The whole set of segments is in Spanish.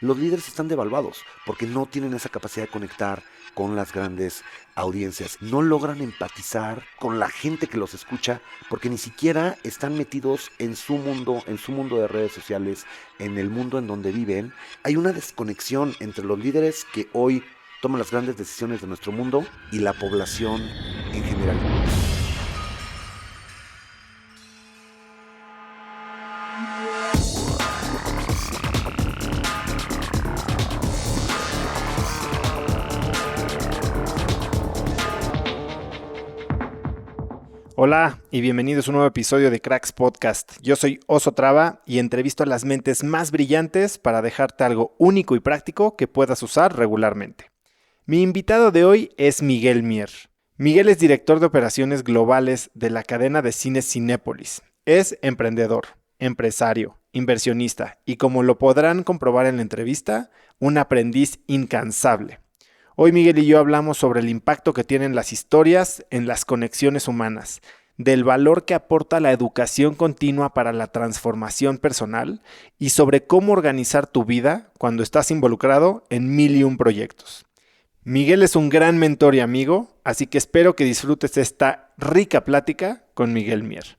los líderes están devaluados porque no tienen esa capacidad de conectar con las grandes audiencias. No logran empatizar con la gente que los escucha porque ni siquiera están metidos en su mundo de redes sociales, en el mundo en donde viven. Hay una desconexión entre los líderes que hoy toman las grandes decisiones de nuestro mundo y la población en general. Hola y bienvenidos a un nuevo episodio de Cracks Podcast. Yo soy Oso Traba y entrevisto a las mentes más brillantes para dejarte algo único y práctico que puedas usar regularmente. Mi invitado de hoy es Miguel Mier. Miguel es director de operaciones globales de la cadena de cines Cinépolis. Es emprendedor, empresario, inversionista y, como lo podrán comprobar en la entrevista, un aprendiz incansable. Hoy Miguel y yo hablamos sobre el impacto que tienen las historias en las conexiones humanas, del valor que aporta la educación continua para la transformación personal y sobre cómo organizar tu vida cuando estás involucrado en 1001 proyectos. Miguel es un gran mentor y amigo, así que espero que disfrutes esta rica plática con Miguel Mier.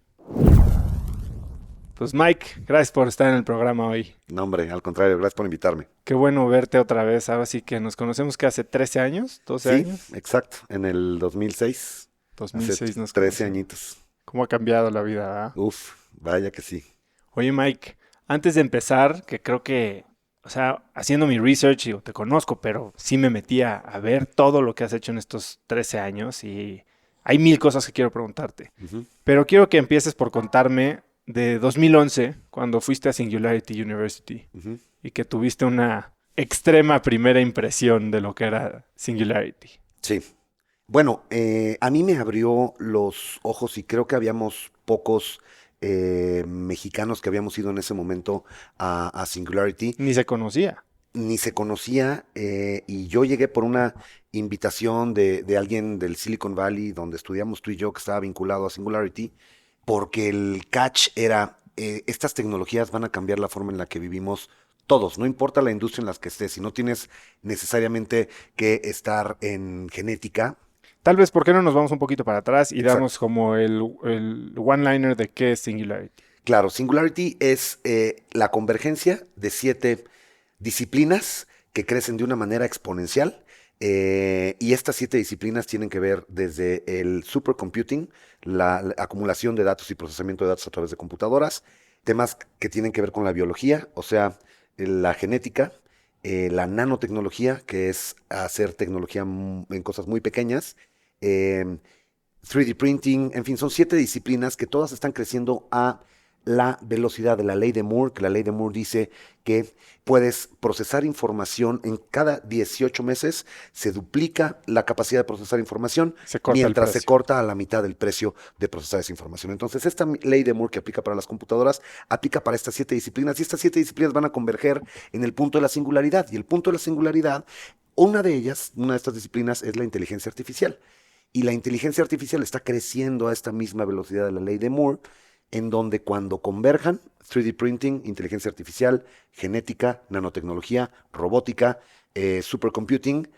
Pues Mike, gracias por estar en el programa hoy. No, hombre, al contrario, gracias por invitarme. Qué bueno verte otra vez. Ahora sí que nos conocemos que hace 13 años, 12 años. Sí, exacto, en el 2006. 2006 hace nos 13 conocimos. añitos. ¿Cómo ha cambiado la vida, ¿verdad? Uf, vaya que sí. Oye Mike, antes de empezar, que creo que, haciendo mi research, digo, te conozco, pero sí me metí a ver todo lo que has hecho en estos 13 años y hay mil cosas que quiero preguntarte. Ujú. Pero quiero que empieces por contarme de 2011, cuando fuiste a Singularity University Ujú. y que tuviste una extrema primera impresión de lo que era Singularity. Sí. Bueno, a mí me abrió los ojos y creo que habíamos pocos mexicanos que habíamos ido en ese momento a Singularity. Ni se conocía. Ni se conocía y yo llegué por una invitación de alguien del Silicon Valley donde estudiamos tú y yo que estaba vinculado a Singularity, porque el catch era, estas tecnologías van a cambiar la forma en la que vivimos todos, no importa la industria en la que estés, si no tienes necesariamente que estar en genética. Tal vez, ¿por qué no nos vamos un poquito para atrás y Exacto. damos como el one-liner de qué es Singularity? Claro, Singularity es la convergencia de 7 disciplinas que crecen de una manera exponencial. Y estas 7 disciplinas tienen que ver desde el supercomputing, la acumulación de datos y procesamiento de datos a través de computadoras, temas que tienen que ver con la biología, o sea, la genética, la nanotecnología, que es hacer tecnología en cosas muy pequeñas, em, 3D printing, en fin, son 7 disciplinas que todas están creciendo a la velocidad de la ley de Moore, que la ley de Moore dice que puedes procesar información en cada 18 meses, se duplica la capacidad de procesar información, Se corta el mientras se precio. corta a la mitad del precio de procesar esa información. Entonces, esta ley de Moore que aplica para las computadoras, aplica para estas 7 disciplinas, y estas 7 disciplinas van a converger en el punto de la singularidad. Y el punto de la singularidad, una de ellas, una de estas disciplinas, es la inteligencia artificial. Y la inteligencia artificial está creciendo a esta misma velocidad de la ley de Moore, en donde cuando converjan 3D printing, inteligencia artificial, genética, nanotecnología, robótica, supercomputing,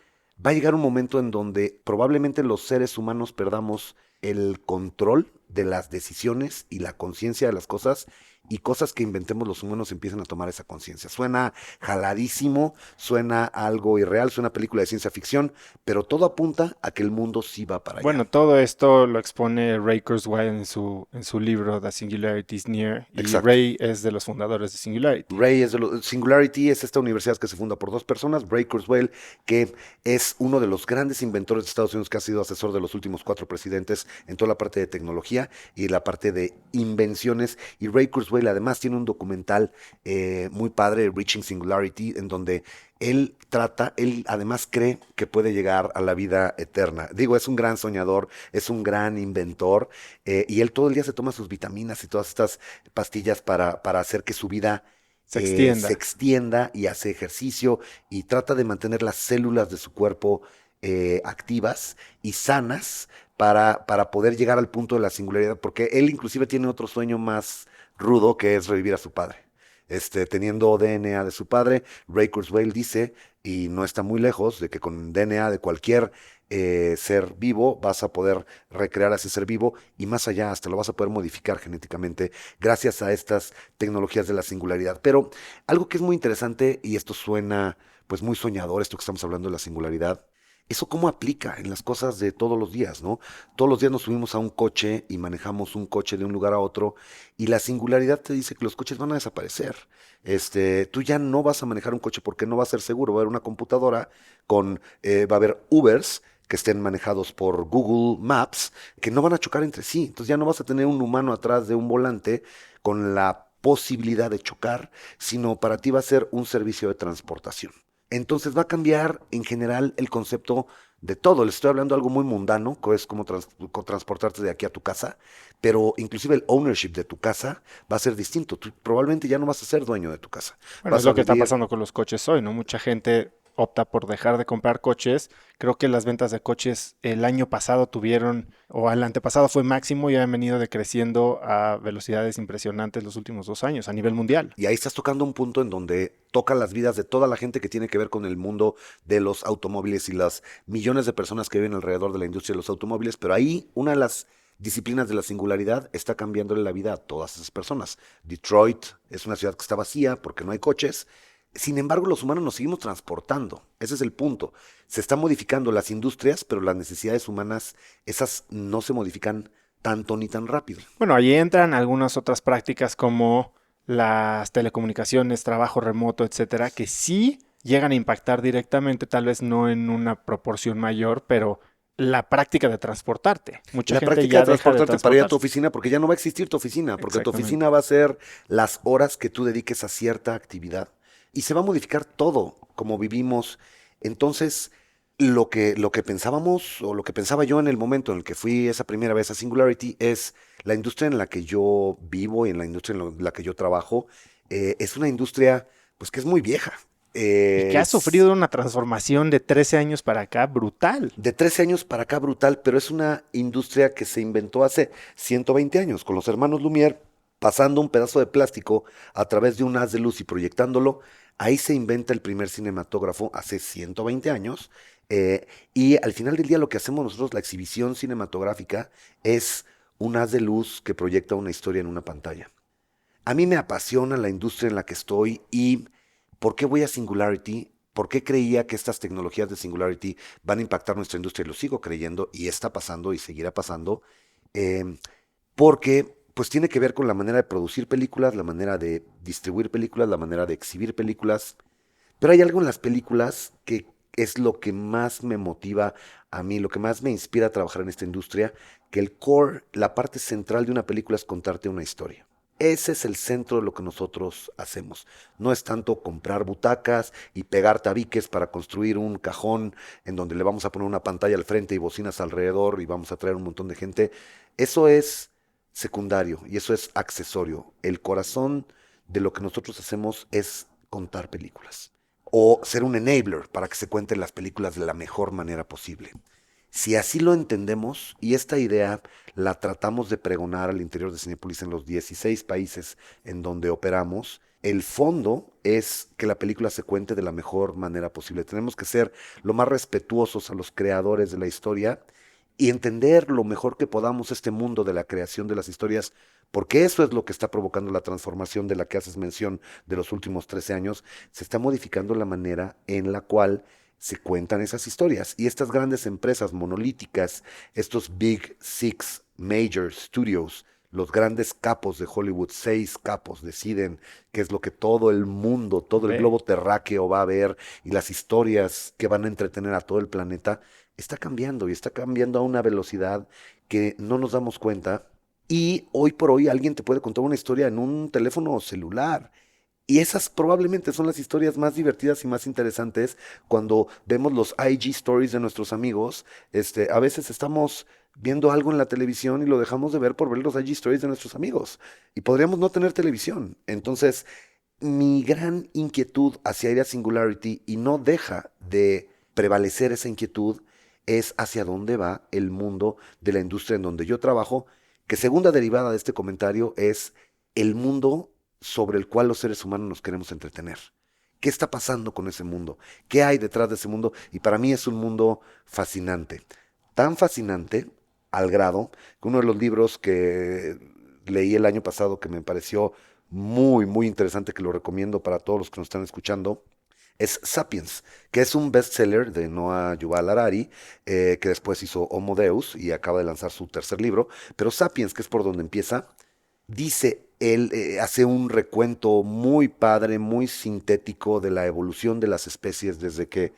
va a llegar un momento en donde probablemente los seres humanos perdamos el control de las decisiones y la conciencia de las cosas, y cosas que inventemos los humanos empiezan a tomar esa conciencia. Suena jaladísimo, suena algo irreal, suena a película de ciencia ficción, pero todo apunta a que el mundo sí va para allá. Bueno, todo esto lo expone Ray Kurzweil en su libro The Singularity is Near, y Exacto. Ray es de los fundadores de Singularity. Ray es Singularity es esta universidad que se funda por 2 personas, Ray Kurzweil, que es uno de los grandes inventores de Estados Unidos, que ha sido asesor de los últimos 4 presidentes en toda la parte de tecnología y la parte de invenciones. Y Ray Kurzweil además tiene un documental muy padre, Reaching Singularity, en donde él además cree que puede llegar a la vida eterna. Digo, es un gran soñador, es un gran inventor, y él todo el día se toma sus vitaminas y todas estas pastillas para hacer que su vida Se extienda. se extienda, y hace ejercicio y trata de mantener las células de su cuerpo activas y sanas para poder llegar al punto de la singularidad, porque él inclusive tiene otro sueño más rudo, que es revivir a su padre. teniendo DNA de su padre. Ray Kurzweil dice, y no está muy lejos, de que con DNA de cualquier ser vivo vas a poder recrear a ese ser vivo y más allá, hasta lo vas a poder modificar genéticamente gracias a estas tecnologías de la singularidad. Pero algo que es muy interesante, y esto suena pues muy soñador, esto que estamos hablando de la singularidad, eso cómo aplica en las cosas de todos los días, ¿no? Todos los días nos subimos a un coche y manejamos un coche de un lugar a otro y la singularidad te dice que los coches van a desaparecer. Tú ya no vas a manejar un coche porque no va a ser seguro. Va a haber una computadora va a haber Ubers que estén manejados por Google Maps que no van a chocar entre sí. Entonces ya no vas a tener un humano atrás de un volante con la posibilidad de chocar, sino para ti va a ser un servicio de transportación. Entonces va a cambiar en general el concepto de todo. Les estoy hablando de algo muy mundano, que es como transportarte de aquí a tu casa, pero inclusive el ownership de tu casa va a ser distinto. Tú probablemente ya no vas a ser dueño de tu casa. Bueno, es Vas a lo que está vivir. pasando con los coches hoy, ¿no? Mucha gente opta por dejar de comprar coches. Creo que las ventas de coches el año pasado tuvieron, o el antepasado fue máximo y han venido decreciendo a velocidades impresionantes los últimos 2 años a nivel mundial. Y ahí estás tocando un punto en donde toca las vidas de toda la gente que tiene que ver con el mundo de los automóviles y las millones de personas que viven alrededor de la industria de los automóviles. Pero ahí una de las disciplinas de la singularidad está cambiándole la vida a todas esas personas. Detroit es una ciudad que está vacía porque no hay coches. Sin embargo, los humanos nos seguimos transportando. Ese es el punto. Se están modificando las industrias, pero las necesidades humanas, esas no se modifican tanto ni tan rápido. Bueno, ahí entran algunas otras prácticas como las telecomunicaciones, trabajo remoto, etcétera, que sí llegan a impactar directamente, tal vez no en una proporción mayor, pero la práctica de transportarte. Mucha La gente práctica ya de deja de transportarte para ir a tu transportarse. oficina, porque ya no va a existir tu oficina, porque tu Exactamente. oficina va a ser las horas que tú dediques a cierta actividad. Y se va a modificar todo como vivimos. Entonces, lo que pensábamos, o lo que pensaba yo en el momento en el que fui esa primera vez a Singularity, es la industria en la que yo vivo y en la industria en la que yo trabajo, es una industria pues que es muy vieja. Y que ha Es sufrido una transformación de 13 años para acá brutal. de 13 años para acá brutal, pero es una industria que se inventó hace 120 años con los hermanos Lumière, pasando un pedazo de plástico a través de un haz de luz y proyectándolo. Ahí se inventa el primer cinematógrafo hace 120 años. Y al final del día lo que hacemos nosotros, la exhibición cinematográfica, es un haz de luz que proyecta una historia en una pantalla. A mí me apasiona la industria en la que estoy y ¿por qué voy a Singularity? ¿Por qué creía que estas tecnologías de Singularity van a impactar nuestra industria? Y lo sigo creyendo y está pasando y seguirá pasando. eh, Porque pues tiene que ver con la manera de producir películas, la manera de distribuir películas, la manera de exhibir películas. Pero hay algo en las películas que es lo que más me motiva a mí, lo que más me inspira a trabajar en esta industria, que el core, la parte central de una película es contarte una historia. Ese es el centro de lo que nosotros hacemos. No es tanto comprar butacas y pegar tabiques para construir un cajón en donde le vamos a poner una pantalla al frente y bocinas alrededor y vamos a traer un montón de gente. Eso es secundario y eso es accesorio. El corazón de lo que nosotros hacemos es contar películas o ser un enabler para que se cuenten las películas de la mejor manera posible. Si así lo entendemos y esta idea la tratamos de pregonar al interior de Cinépolis en los 16 países en donde operamos, el fondo es que la película se cuente de la mejor manera posible. Tenemos que ser lo más respetuosos a los creadores de la historia y entender lo mejor que podamos este mundo de la creación de las historias, porque eso es lo que está provocando la transformación de la que haces mención de los últimos 13 años. Se está modificando la manera en la cual se cuentan esas historias. Y estas grandes empresas monolíticas, estos Big Six Major Studios, los grandes capos de Hollywood, 6 capos, deciden qué es lo que todo el mundo, todo el Ve. globo terráqueo va a ver y las historias que van a entretener a todo el planeta, está cambiando y está cambiando a una velocidad que no nos damos cuenta. Y hoy por hoy alguien te puede contar una historia en un teléfono celular. Y esas probablemente son las historias más divertidas y más interesantes cuando vemos los IG stories de nuestros amigos. A veces estamos viendo algo en la televisión y lo dejamos de ver por ver los IG stories de nuestros amigos. Y podríamos no tener televisión. Entonces, mi gran inquietud hacia ir a Singularity, y no deja de prevalecer esa inquietud, es hacia dónde va el mundo de la industria en donde yo trabajo, que segunda derivada de este comentario es el mundo sobre el cual los seres humanos nos queremos entretener. ¿Qué está pasando con ese mundo? ¿Qué hay detrás de ese mundo? Y para mí es un mundo fascinante. Tan fascinante al grado que uno de los libros que leí el año pasado que me pareció muy, muy interesante, que lo recomiendo para todos los que nos están escuchando, es Sapiens, que es un bestseller de Noah Yuval Harari, que después hizo Homo Deus y acaba de lanzar su tercer libro. Pero Sapiens, que es por donde empieza, dice él, hace un recuento muy padre, muy sintético de la evolución de las especies desde que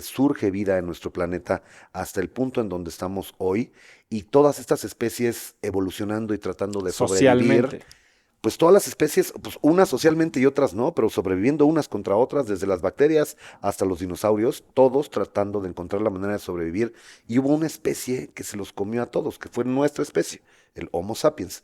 surge vida en nuestro planeta hasta el punto en donde estamos hoy, y todas estas especies evolucionando y tratando de sobrevivir. Socialmente. Pues todas las especies, pues unas socialmente y otras no, pero sobreviviendo unas contra otras, desde las bacterias hasta los dinosaurios, todos tratando de encontrar la manera de sobrevivir. Y hubo una especie que se los comió a todos, que fue nuestra especie, el Homo sapiens.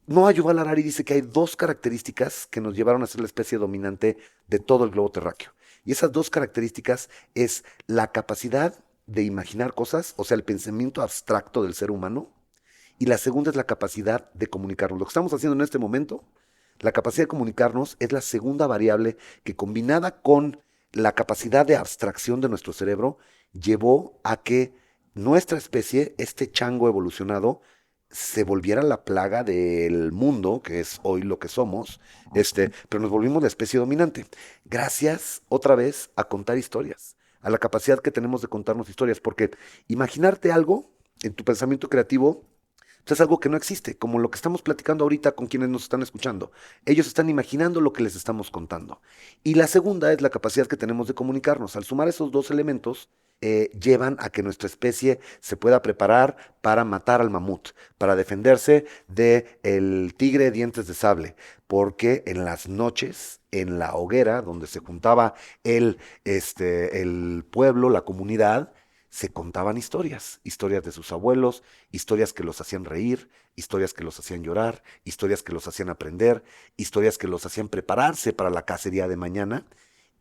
Noah Yuval Harari dice que hay dos características que nos llevaron a ser la especie dominante de todo el globo terráqueo. Y esas dos características es la capacidad de imaginar cosas, o sea, el pensamiento abstracto del ser humano, y la segunda es la capacidad de comunicarnos. Lo que estamos haciendo en este momento, la capacidad de comunicarnos es la segunda variable que, combinada con la capacidad de abstracción de nuestro cerebro, llevó a que nuestra especie, este chango evolucionado, se volviera la plaga del mundo, que es hoy lo que somos, pero nos volvimos la especie dominante. Gracias otra vez a contar historias, a la capacidad que tenemos de contarnos historias, porque imaginarte algo en tu pensamiento creativo es algo que no existe, como lo que estamos platicando ahorita con quienes nos están escuchando. Ellos están imaginando lo que les estamos contando. Y la segunda es la capacidad que tenemos de comunicarnos. Al sumar esos dos elementos, llevan a que nuestra especie se pueda preparar para matar al mamut, para defenderse del tigre de dientes de sable, porque en las noches, en la hoguera donde se juntaba el pueblo, la comunidad, se contaban historias, historias de sus abuelos, historias que los hacían reír, historias que los hacían llorar, historias que los hacían aprender, historias que los hacían prepararse para la cacería de mañana.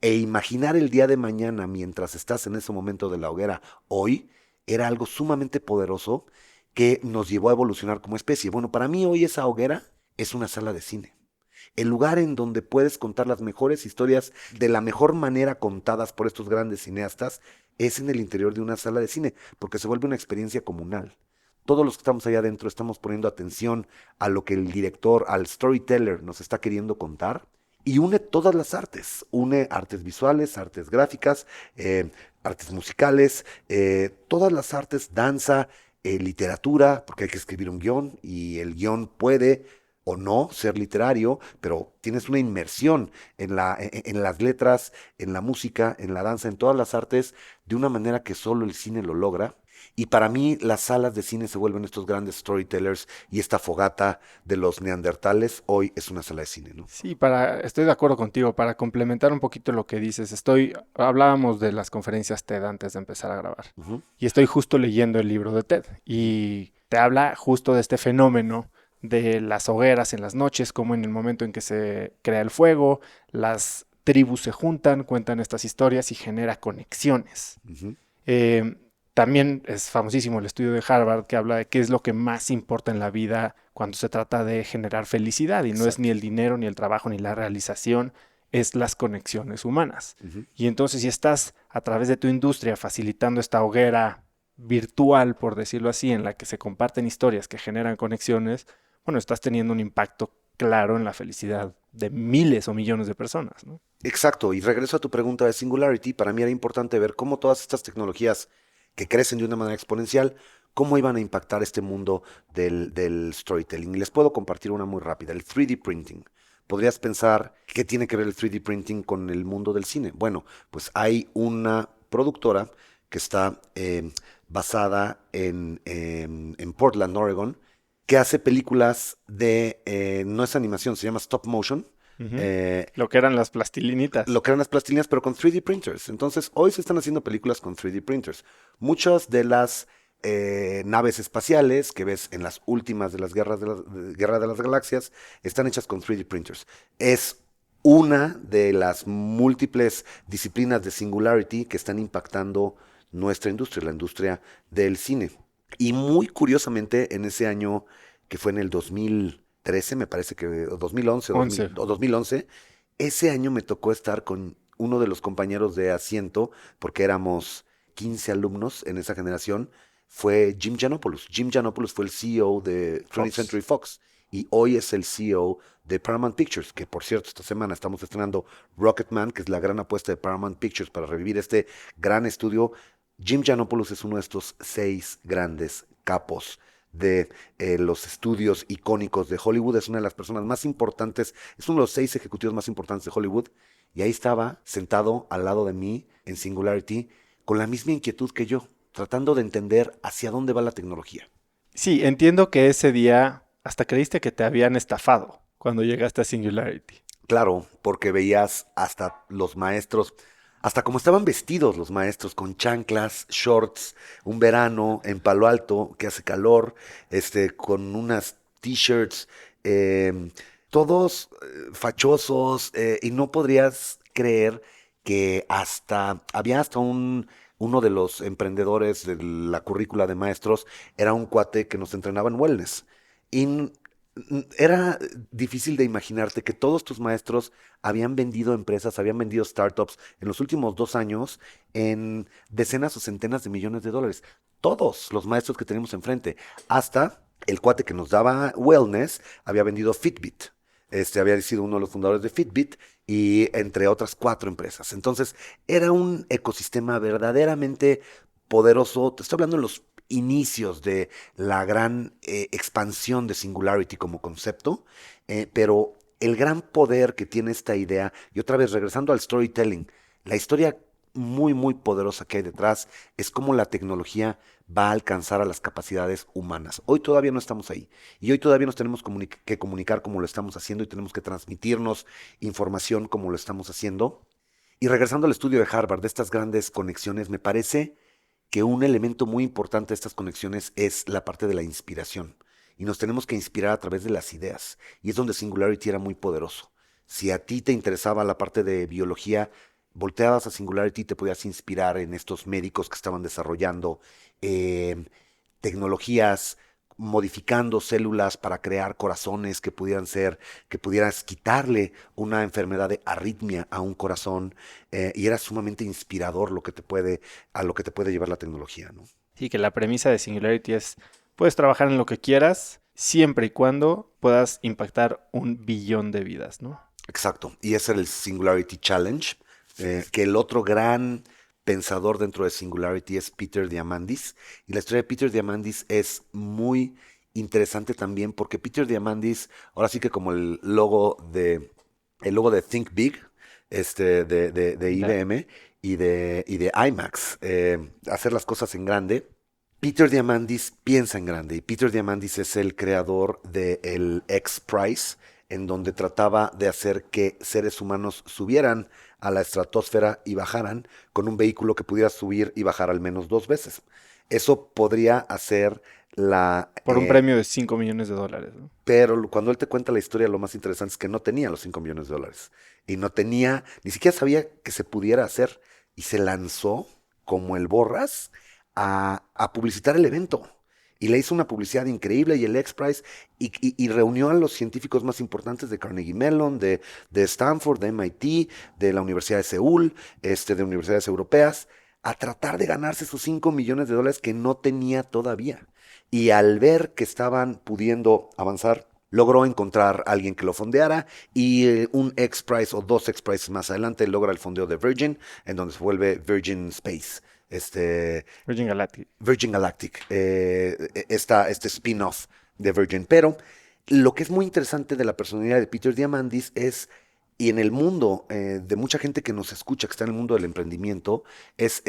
E imaginar el día de mañana mientras estás en ese momento de la hoguera hoy era algo sumamente poderoso que nos llevó a evolucionar como especie. Bueno, para mí hoy esa hoguera es una sala de cine. El lugar en donde puedes contar las mejores historias de la mejor manera contadas por estos grandes cineastas es en el interior de una sala de cine, porque se vuelve una experiencia comunal. Todos los que estamos allá adentro estamos poniendo atención a lo que el director, al storyteller nos está queriendo contar, y une todas las artes, une artes visuales, artes gráficas, artes musicales, todas las artes, danza, literatura, porque hay que escribir un guión y el guión puede o no ser literario, pero tienes una inmersión en las letras, en la música, en la danza, en todas las artes, de una manera que solo el cine lo logra. Y para mí las salas de cine se vuelven estos grandes storytellers, y esta fogata de los neandertales hoy es una sala de cine, ¿no? Sí, estoy de acuerdo contigo. Para complementar un poquito lo que dices, hablábamos de las conferencias TED antes de empezar a grabar. Ujú. Y estoy justo leyendo el libro de TED. Y te habla justo de este fenómeno de las hogueras en las noches, como en el momento en que se crea el fuego, las tribus se juntan, cuentan estas historias y genera conexiones. Ujú. También es famosísimo el estudio de Harvard que habla de qué es lo que más importa en la vida cuando se trata de generar felicidad, y no es Exacto. ni el dinero, ni el trabajo, ni la realización, es las conexiones humanas. Ujú. Y entonces, si estás a través de tu industria facilitando esta hoguera virtual, por decirlo así, en la que se comparten historias que generan conexiones, bueno, estás teniendo un impacto claro en la felicidad de miles o millones de personas, ¿no? Exacto, y regreso a tu pregunta de Singularity. Para mí era importante ver cómo todas estas tecnologías que crecen de una manera exponencial, cómo iban a impactar este mundo del storytelling. Y les puedo compartir una muy rápida, el 3D printing. Podrías pensar, ¿qué tiene que ver el 3D printing con el mundo del cine? Bueno, pues hay una productora que está basada en Portland, Oregon, que hace películas no es animación, se llama stop motion. Ujú. eh, Lo que eran las plastilinitas. lo que eran las plastilinas, pero con 3D printers. Entonces, hoy se están haciendo películas con 3D printers. Muchas de las naves espaciales que ves en las últimas de las Guerra de las Galaxias están hechas con 3D printers. Es una de las múltiples disciplinas de Singularity que están impactando nuestra industria, la industria del cine. Y muy curiosamente, en ese año que fue en el 2000, 2013, me parece que, o 2011 11. o 2011, ese año me tocó estar con uno de los compañeros de asiento, porque éramos 15 alumnos en esa generación, fue Jim Janopoulos. Jim Janopoulos fue el CEO de 20th Fox. Century Fox y hoy es el CEO de Paramount Pictures, que por cierto, esta semana estamos estrenando Rocketman, que es la gran apuesta de Paramount Pictures para revivir este gran estudio. Jim Janopoulos es uno de estos 6 grandes capos de los estudios icónicos de Hollywood, es una de las personas más importantes, es uno de los 6 ejecutivos más importantes de Hollywood, y ahí estaba sentado al lado de mí en Singularity, con la misma inquietud que yo, tratando de entender hacia dónde va la tecnología. Sí, entiendo que ese día hasta creíste que te habían estafado cuando llegaste a Singularity. Claro, porque veías hasta los maestros, hasta cómo estaban vestidos los maestros, con chanclas, shorts, un verano en Palo Alto, que hace calor, con unas t-shirts, todos fachosos, y no podrías creer que había hasta uno de los emprendedores de la currícula de maestros, era un cuate que nos entrenaba en wellness. Y era difícil de imaginarte que todos tus maestros habían vendido empresas, habían vendido startups en los últimos 2 años en decenas o centenas de millones de dólares. Todos los maestros que tenemos enfrente, hasta el cuate que nos daba wellness, había vendido Fitbit. Había sido uno de los fundadores de Fitbit y entre otras 4 empresas. Entonces, era un ecosistema verdaderamente poderoso. Te estoy hablando en los inicios de la gran expansión de Singularity como concepto, pero el gran poder que tiene esta idea, y otra vez regresando al storytelling, la historia muy, muy poderosa que hay detrás es cómo la tecnología va a alcanzar a las capacidades humanas. Hoy todavía no estamos ahí y hoy todavía nos tenemos que comunicar como lo estamos haciendo y tenemos que transmitirnos información como lo estamos haciendo. Y regresando al estudio de Harvard, de estas grandes conexiones, me parece que un elemento muy importante de estas conexiones es la parte de la inspiración. Y nos tenemos que inspirar a través de las ideas. Y es donde Singularity era muy poderoso. Si a ti te interesaba la parte de biología, volteabas a Singularity y te podías inspirar en estos médicos que estaban desarrollando eh, tecnologías, modificando células para crear corazones que pudieras quitarle una enfermedad de arritmia a un corazón, y era sumamente inspirador a lo que te puede llevar la tecnología, ¿no? Sí, que la premisa de Singularity es, puedes trabajar en lo que quieras, siempre y cuando puedas impactar 1 billón de vidas, ¿no? Exacto. Y ese era el Singularity Challenge, que el otro gran pensador dentro de Singularity es Peter Diamandis. Y la historia de Peter Diamandis es muy interesante también porque Peter Diamandis, ahora sí que como el logo de Think Big, de La- IBM y de IMAX, hacer las cosas en grande. Peter Diamandis piensa en grande y Peter Diamandis es el creador del X Prize, en donde trataba de hacer que seres humanos subieran a la estratosfera y bajaran con un vehículo que pudiera subir y bajar al menos 2 veces. Eso podría hacer la... por un premio de $5 millones, ¿no? pero cuando él te cuenta la historia, lo más interesante es que no tenía los 5 millones de dólares. Y no tenía, ni siquiera sabía que se pudiera hacer. Y se lanzó como el Borras a publicitar el evento. Y le hizo una publicidad increíble y el X Prize y reunió a los científicos más importantes de Carnegie Mellon, de Stanford, de MIT, de la Universidad de Seúl, de universidades europeas, a tratar de ganarse sus 5 millones de dólares que no tenía todavía. Y al ver que estaban pudiendo avanzar, logró encontrar a alguien que lo fondeara y un X Prize o 2 X Prizes más adelante logra el fondeo de Virgin, en donde se vuelve Virgin Space. Virgin Galactic. Virgin Galactic, este spin-off de Virgin. Pero lo que es muy interesante de la personalidad de Peter Diamandis es, y en el mundo de mucha gente que nos escucha, que está en el mundo del emprendimiento, es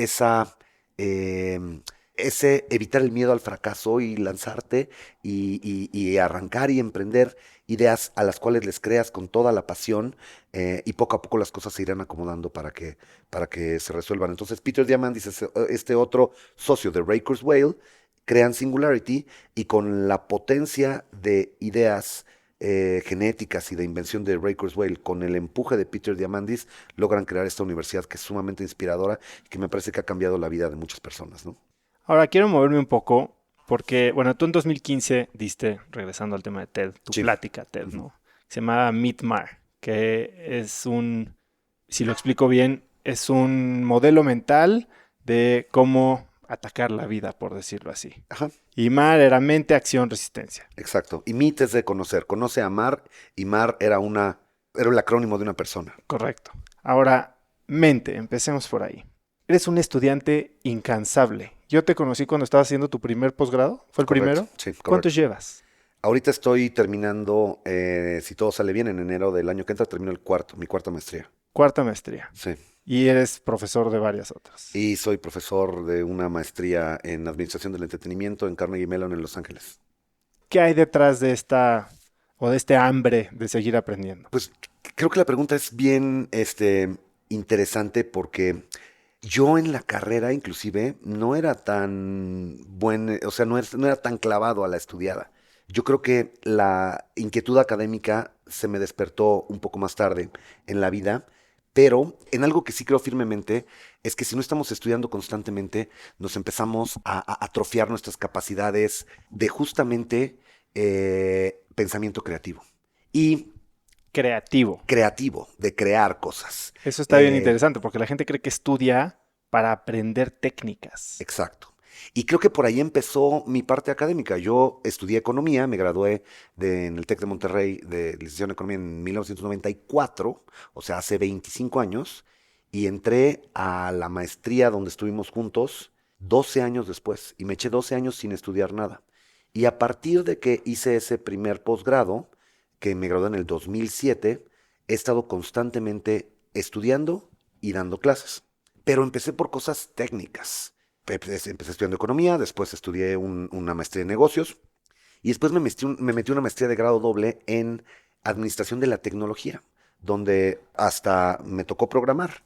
eh, ese evitar el miedo al fracaso y lanzarte y arrancar y emprender ideas a las cuales les creas con toda la pasión, y poco a poco las cosas se irán acomodando para que se resuelvan. Entonces, Peter Diamandis es este otro socio de Ray Kurzweil, crean Singularity y con la potencia de ideas genéticas y de invención de Ray Kurzweil, con el empuje de Peter Diamandis, logran crear esta universidad que es sumamente inspiradora y que me parece que ha cambiado la vida de muchas personas, ¿no? Ahora quiero moverme un poco Porque, bueno, tú en 2015 diste, regresando al tema de TED, tu Sí. plática TED, Ujú. ¿no? Se llamaba Meet Mar, que es un, si lo explico bien, es un modelo mental de cómo atacar la vida, por decirlo así. Ajá, Y Mar era mente, acción, resistencia. exacto. Y Meet es de conocer. Conoce a Mar y Mar era el acrónimo de una persona. Correcto. Ahora, mente, empecemos por ahí. Eres un estudiante incansable. Yo te conocí cuando estabas haciendo tu primer posgrado. ¿Fue el Correcto, primero? sí, ¿Cuántos correcto. llevas? Ahorita estoy terminando, si todo sale bien, en enero del año que entra termino mi cuarta maestría. Cuarta maestría. Sí. Y eres profesor de varias otras. Y soy profesor de una maestría en Administración del Entretenimiento en Carnegie Mellon en Los Ángeles. ¿Qué hay detrás de esta o de este hambre de seguir aprendiendo? Pues creo que la pregunta es bien, interesante porque yo en la carrera inclusive no era tan buen, o sea, no era tan clavado a la estudiada. Yo creo que la inquietud académica se me despertó un poco más tarde en la vida, pero en algo que sí creo firmemente es que si no estamos estudiando constantemente, nos empezamos a atrofiar nuestras capacidades de justamente pensamiento creativo. Y Creativo. creativo, de crear cosas. Eso está bien Eh, interesante porque la gente cree que estudia para aprender técnicas. exacto. Y creo que por ahí empezó mi parte académica. Yo estudié economía, me gradué en el TEC de Monterrey de licenciado en economía en 1994, o sea, hace 25 años, y entré a la maestría donde estuvimos juntos 12 años después, y me eché 12 años sin estudiar nada. Y a partir de que hice ese primer posgrado, que me gradué en el 2007, he estado constantemente estudiando y dando clases. Pero empecé por cosas técnicas. Empecé estudiando economía, después estudié una maestría en negocios y después me metí una maestría de grado doble en administración de la tecnología, donde hasta me tocó programar.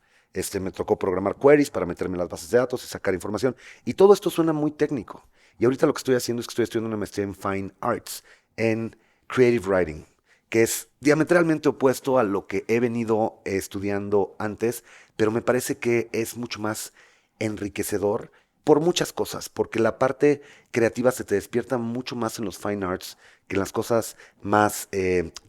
Me tocó programar queries para meterme en las bases de datos y sacar información. Y todo esto suena muy técnico. Y ahorita lo que estoy haciendo es que estoy estudiando una maestría en Fine Arts, en Creative Writing, que es diametralmente opuesto a lo que he venido estudiando antes, pero me parece que es mucho más enriquecedor por muchas cosas, porque la parte creativa se te despierta mucho más en los fine arts que en las cosas más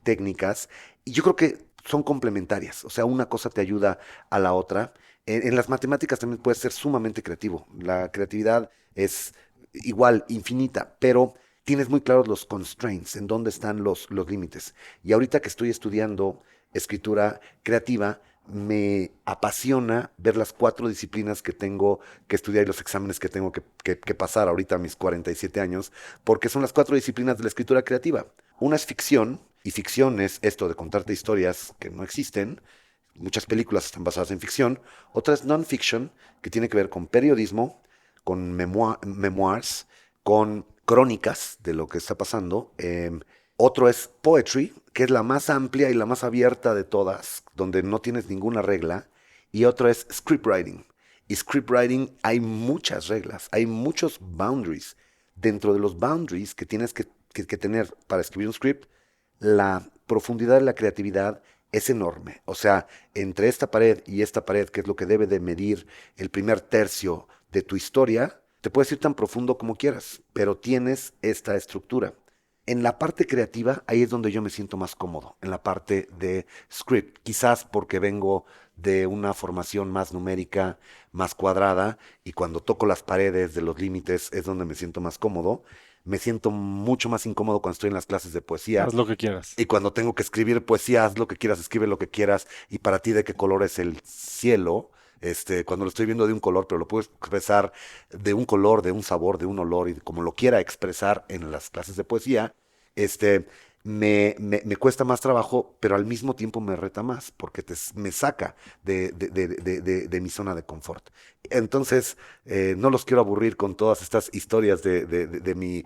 técnicas, y yo creo que son complementarias, o sea, una cosa te ayuda a la otra. En las matemáticas también puedes ser sumamente creativo, la creatividad es igual, infinita, pero tienes muy claros los constraints, en dónde están los límites. Y ahorita que estoy estudiando escritura creativa, me apasiona ver las 4 disciplinas que tengo que estudiar y los exámenes que tengo que pasar ahorita a mis 47 años, porque son las 4 disciplinas de la escritura creativa. Una es ficción, y ficción es esto de contarte historias que no existen. Muchas películas están basadas en ficción. Otra es non-fiction, que tiene que ver con periodismo, con memoirs, con crónicas de lo que está pasando. Otro es poetry, que es la más amplia y la más abierta de todas, donde no tienes ninguna regla. Y otro es scriptwriting. Y scriptwriting hay muchas reglas, hay muchos boundaries. Dentro de los boundaries que tienes que tener para escribir un script, la profundidad de la creatividad es enorme. O sea, entre esta pared y esta pared, que es lo que debe de medir el primer tercio de tu historia, te puedes ir tan profundo como quieras, pero tienes esta estructura. En la parte creativa, ahí es donde yo me siento más cómodo, en la parte de script, quizás porque vengo de una formación más numérica, más cuadrada, y cuando toco las paredes de los límites es donde me siento más cómodo. Me siento mucho más incómodo cuando estoy en las clases de poesía, Haz lo que quieras. y cuando tengo que escribir poesía, haz lo que quieras, escribe lo que quieras, y para ti de qué color es el cielo. Cuando lo estoy viendo de un color, pero lo puedo expresar de un color, de un sabor, de un olor, y como lo quiera expresar en las clases de poesía, este, me cuesta más trabajo, pero al mismo tiempo me reta más, porque me saca de mi zona de confort. Entonces, no los quiero aburrir con todas estas historias de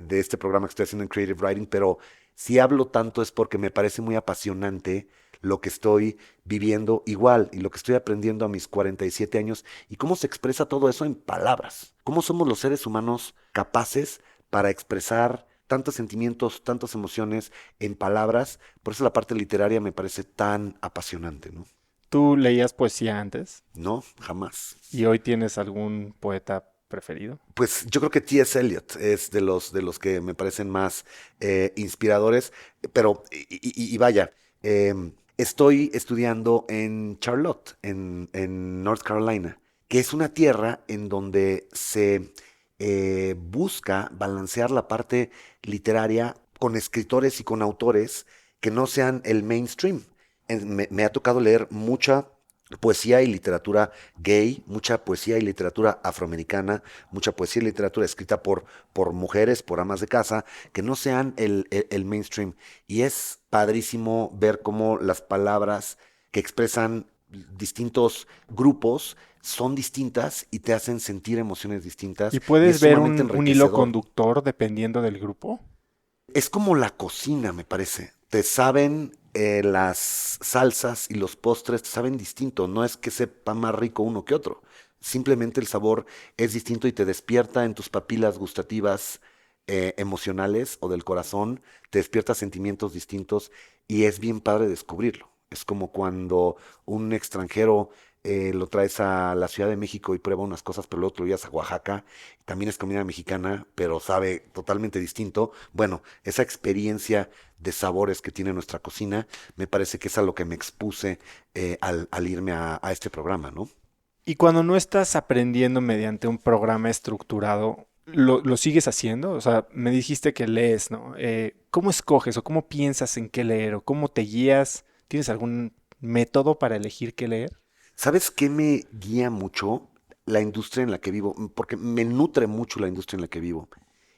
este programa que estoy haciendo en Creative Writing, pero si hablo tanto es porque me parece muy apasionante lo que estoy viviendo igual y lo que estoy aprendiendo a mis 47 años y cómo se expresa todo eso en palabras. Cómo somos los seres humanos capaces para expresar tantos sentimientos, tantas emociones en palabras. Por eso la parte literaria me parece tan apasionante, ¿no? ¿Tú leías poesía antes? No, jamás. ¿Y hoy tienes algún poeta preferido? Pues yo creo que T.S. Eliot es de los que me parecen más inspiradores, pero y vaya, estoy estudiando en Charlotte, en North Carolina, que es una tierra en donde se busca balancear la parte literaria con escritores y con autores que no sean el mainstream. Me ha tocado leer mucha poesía y literatura gay, mucha poesía y literatura afroamericana, mucha poesía y literatura escrita por mujeres, por amas de casa, que no sean el mainstream. Y es padrísimo ver cómo las palabras que expresan distintos grupos son distintas y te hacen sentir emociones distintas ¿Y y puedes es ver sumamente un hilo enriquecedor. conductor dependiendo del grupo? Es como la cocina, me parece. Te saben las salsas y los postres, te saben distinto. No es que sepa más rico uno que otro. Simplemente el sabor es distinto y te despierta en tus papilas gustativas emocionales o del corazón, te despierta sentimientos distintos y es bien padre descubrirlo. Es como cuando un extranjero lo traes a la Ciudad de México y prueba unas cosas, pero luego te lo llevas a Oaxaca. También es comida mexicana, pero sabe totalmente distinto. Bueno, esa experiencia de sabores que tiene nuestra cocina, me parece que es a lo que me expuse al irme a este programa, ¿no? Y cuando no estás aprendiendo mediante un programa estructurado, ¿lo sigues haciendo? O sea, me dijiste que lees, ¿no? ¿Cómo escoges o cómo piensas en qué leer o cómo te guías? ¿Tienes algún método para elegir qué leer? ¿Sabes qué me guía mucho? La industria en la que vivo, porque me nutre mucho la industria en la que vivo.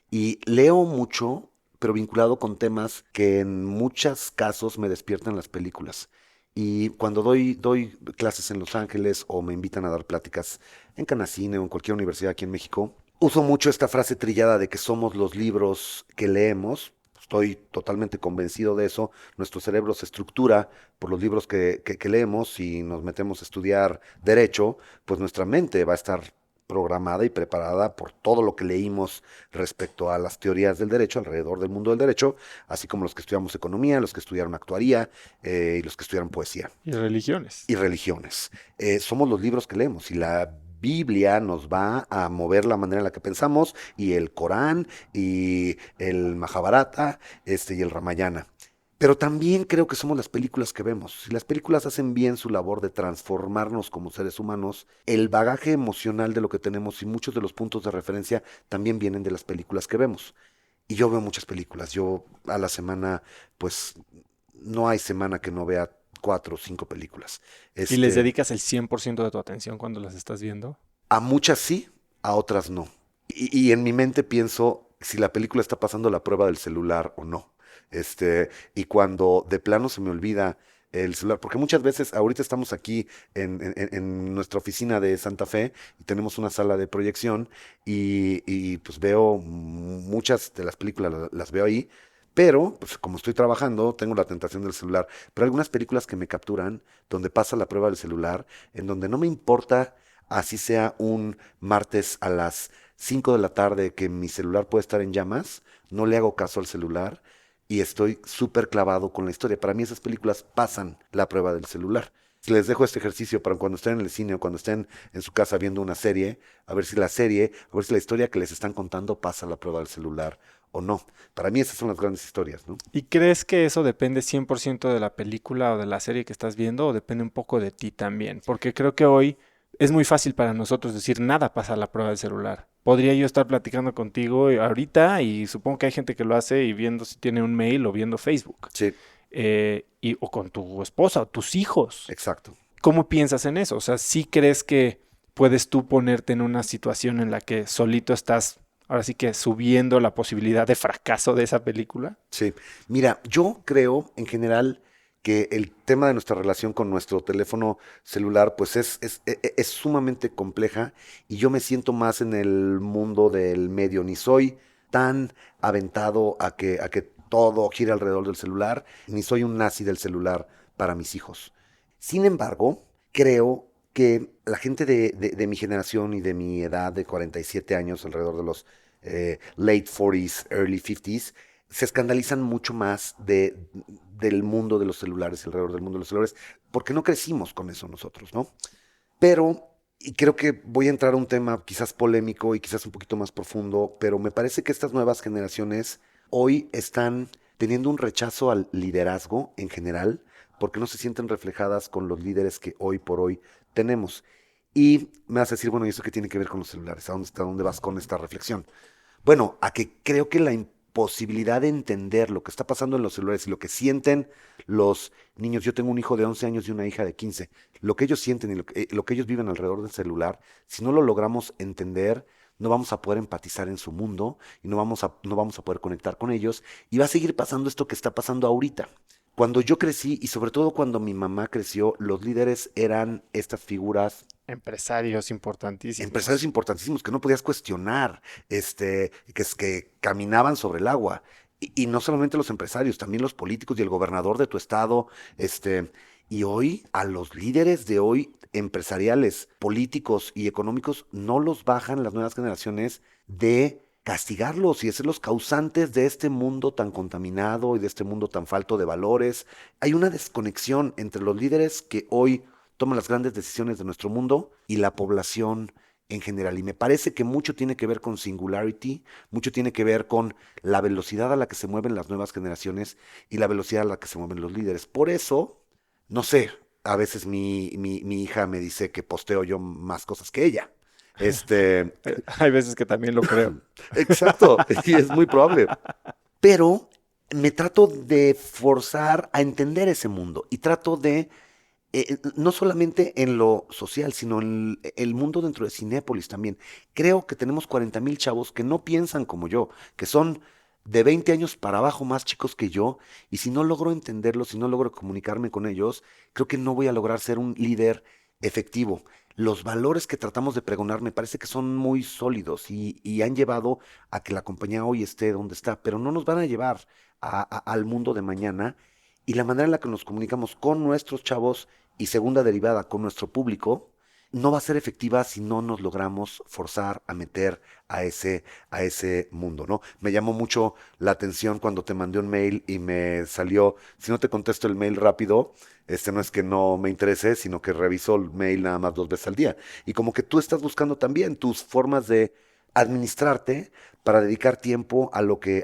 Y leo mucho, pero vinculado con temas que en muchos casos me despiertan las películas. Y cuando doy clases en Los Ángeles o me invitan a dar pláticas en Canacine o en cualquier universidad aquí en México, uso mucho esta frase trillada de que somos los libros que leemos. Estoy totalmente convencido de eso. Nuestro cerebro se estructura por los libros que leemos. Si nos metemos a estudiar derecho, pues nuestra mente va a estar programada y preparada por todo lo que leímos respecto a las teorías del derecho alrededor del mundo del derecho, así como los que estudiamos economía, los que estudiaron actuaría y los que estudiaron poesía Y religiones. y religiones. Somos los libros que leemos y la Biblia nos va a mover la manera en la que pensamos y el Corán y el Mahabharata y el Ramayana. Pero también creo que somos las películas que vemos. Si las películas hacen bien su labor de transformarnos como seres humanos, el bagaje emocional de lo que tenemos y muchos de los puntos de referencia también vienen de las películas que vemos. Y yo veo muchas películas. Yo a la semana, pues no hay semana que no vea 4 o 5 películas. ¿Y les Este, dedicas el 100% de tu atención cuando las estás viendo? a muchas sí, a otras no. Y en mi mente pienso si la película está pasando la prueba del celular o no. Y cuando de plano se me olvida el celular, porque muchas veces, ahorita estamos aquí en nuestra oficina de Santa Fe y tenemos una sala de proyección y, pues veo muchas de las películas, las veo ahí, pero pues como estoy trabajando, tengo la tentación del celular, pero algunas películas que me capturan, donde pasa la prueba del celular, en donde no me importa así sea un martes a las 5 de la tarde que mi celular puede estar en llamas, no le hago caso al celular y estoy súper clavado con la historia. Para mí esas películas pasan la prueba del celular. Les dejo este ejercicio para cuando estén en el cine o cuando estén en su casa viendo una serie, a ver si la serie, a ver si la historia que les están contando pasa la prueba del celular o no. Para mí esas son las grandes historias, ¿no? ¿Y crees que eso depende 100% de la película o de la serie que estás viendo o depende un poco de ti también? Porque creo que hoy es muy fácil para nosotros decir nada pasa a la prueba del celular. Podría yo estar platicando contigo ahorita y supongo que hay gente que lo hace y viendo si tiene un mail o viendo Facebook. Sí, O con tu esposa o tus hijos. exacto. ¿Cómo piensas en eso? O sea, ¿sí crees que puedes tú ponerte en una situación en la que solito estás, ahora sí que subiendo la posibilidad de fracaso de esa película? Sí, mira, yo creo en general que el tema de nuestra relación con nuestro teléfono celular pues es sumamente compleja y yo me siento más en el mundo del medio, ni soy tan aventado a que todo gire alrededor del celular, ni soy un nazi del celular para mis hijos. Sin embargo, creo que la gente de mi generación y de mi edad de 47 años, alrededor de los late 40s, early 50s, se escandalizan mucho más del mundo de los celulares, alrededor del mundo de los celulares, porque no crecimos con eso nosotros, ¿no? Pero Y creo que voy a entrar a un tema quizás polémico y quizás un poquito más profundo, pero me parece que estas nuevas generaciones hoy están teniendo un rechazo al liderazgo en general, porque no se sienten reflejadas con los líderes que hoy por hoy tenemos. Y me vas a decir, bueno, ¿y eso qué tiene que ver con los celulares? ¿A dónde vas con esta reflexión? Bueno, a que creo que la imposibilidad de entender lo que está pasando en los celulares y lo que sienten los niños. Yo tengo un hijo de 11 años y una hija de 15. Lo que ellos sienten y lo que ellos viven alrededor del celular, si no lo logramos entender, no vamos a poder empatizar en su mundo y no vamos a poder conectar con ellos. Y va a seguir pasando esto que está pasando ahorita. Cuando yo crecí y sobre todo cuando mi mamá creció, los líderes eran estas figuras Empresarios empresarios importantísimos. importantísimos que no podías cuestionar, que caminaban sobre el agua. Y no solamente los empresarios, también los políticos y el gobernador de tu estado, y hoy a los líderes de hoy, empresariales, políticos y económicos, no los bajan las nuevas generaciones de castigarlos y de ser los causantes de este mundo tan contaminado y de este mundo tan falto de valores. Hay una desconexión entre los líderes que hoy toman las grandes decisiones de nuestro mundo y la población en general. Y me parece que mucho tiene que ver con singularity, mucho tiene que ver con la velocidad a la que se mueven las nuevas generaciones y la velocidad a la que se mueven los líderes. Por eso, no sé, a veces mi hija me dice que posteo yo más cosas que ella. Este, Hay veces que también lo creo. exacto, y es muy probable. Pero me trato de forzar a entender ese mundo y trato de no solamente en lo social, sino en el mundo dentro de Cinépolis también. Creo que tenemos 40,000 chavos que no piensan como yo, que son de 20 años para abajo más chicos que yo, y si no logro entenderlos, si no logro comunicarme con ellos, creo que no voy a lograr ser un líder efectivo. Los valores que tratamos de pregonar me parece que son muy sólidos y han llevado a que la compañía hoy esté donde está, pero no nos van a llevar al mundo de mañana y la manera en la que nos comunicamos con nuestros chavos y segunda derivada con nuestro público, no va a ser efectiva si no nos logramos forzar a meter a ese mundo, ¿no? Me llamó mucho la atención cuando te mandé un mail y me salió, si no te contesto el mail rápido, no es que no me interese, sino que reviso el mail nada más 2 veces al día. Y como que tú estás buscando también tus formas de administrarte para dedicar tiempo a lo que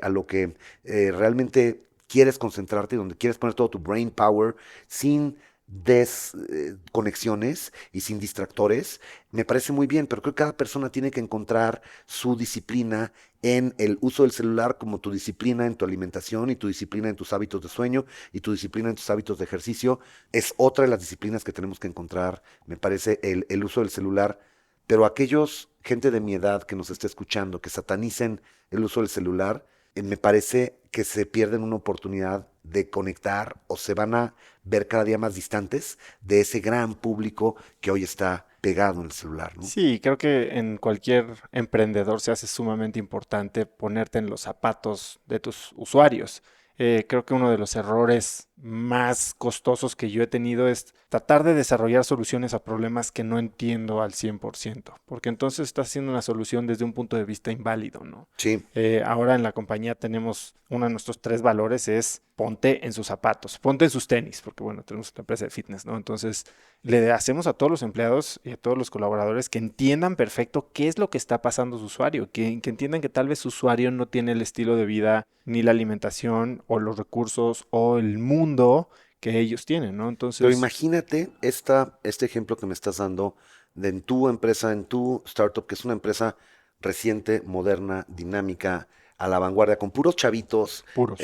realmente quieres concentrarte, donde quieres poner todo tu brain power sin desconexiones y sin distractores, me parece muy bien, pero creo que cada persona tiene que encontrar su disciplina en el uso del celular como tu disciplina en tu alimentación y tu disciplina en tus hábitos de sueño y tu disciplina en tus hábitos de ejercicio. Es otra de las disciplinas que tenemos que encontrar, me parece, el uso del celular. Pero aquellos, gente de mi edad que nos esté escuchando, que satanicen el uso del celular, me parece que se pierden una oportunidad de conectar o se van a ver cada día más distantes de ese gran público que hoy está pegado en el celular, ¿no? Sí, creo que en cualquier emprendedor se hace sumamente importante ponerte en los zapatos de tus usuarios. Creo que uno de los errores más costosos que yo he tenido es tratar de desarrollar soluciones a problemas que no entiendo al 100%, porque entonces estás haciendo una solución desde un punto de vista inválido, ¿no? Sí, Ahora en la compañía tenemos uno de nuestros tres valores es ponte en sus zapatos, ponte en sus tenis, porque bueno, tenemos una empresa de fitness, ¿no? Entonces le hacemos a todos los empleados y a todos los colaboradores que entiendan perfecto qué es lo que está pasando a su usuario, que entiendan que tal vez su usuario no tiene el estilo de vida, ni la alimentación, o los recursos, o el mundo que ellos tienen, ¿no? pero Entonces, imagínate este ejemplo que me estás dando de en tu empresa, en tu startup, que es una empresa reciente, moderna, dinámica, a la vanguardia, con puros chavitos, puros.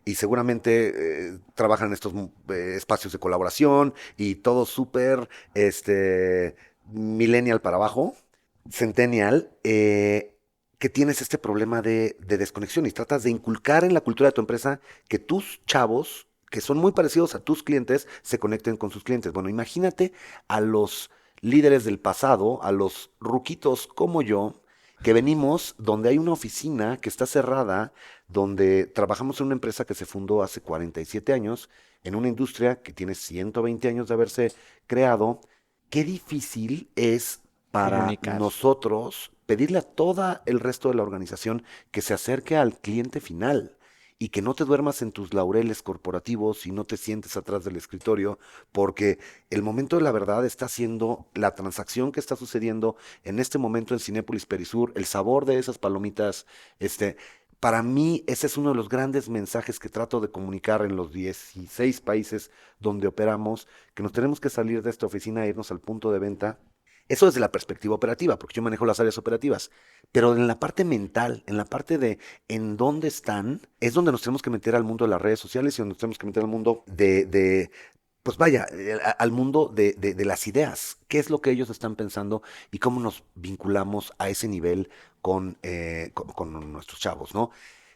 y seguramente trabajan en estos espacios de colaboración y todo súper, millennial para abajo, centennial, que tienes este problema de desconexión y tratas de inculcar en la cultura de tu empresa que tus chavos, que son muy parecidos a tus clientes, se conecten con sus clientes. Bueno, imagínate a los líderes del pasado, a los ruquitos como yo, que venimos donde hay una oficina que está cerrada, donde trabajamos en una empresa que se fundó hace 47 años, en una industria que tiene 120 años de haberse creado. Qué difícil es para Comunicar. nosotros pedirle a todo el resto de la organización que se acerque al cliente final. y que no te duermas en tus laureles corporativos y no te sientes atrás del escritorio, porque el momento de la verdad está siendo la transacción que está sucediendo en este momento en Cinépolis Perisur, el sabor de esas palomitas, este, para mí ese es uno de los grandes mensajes que trato de comunicar en los 16 países donde operamos, que nos tenemos que salir de esta oficina e irnos al punto de venta. Eso desde la perspectiva operativa, porque yo manejo las áreas operativas, pero en la parte mental, en la parte de en dónde están, es donde nos tenemos que meter al mundo de las redes sociales y donde nos tenemos que meter al mundo pues vaya, al mundo de las ideas. ¿Qué es lo que ellos están pensando y cómo nos vinculamos a ese nivel con nuestros chavos, ¿no?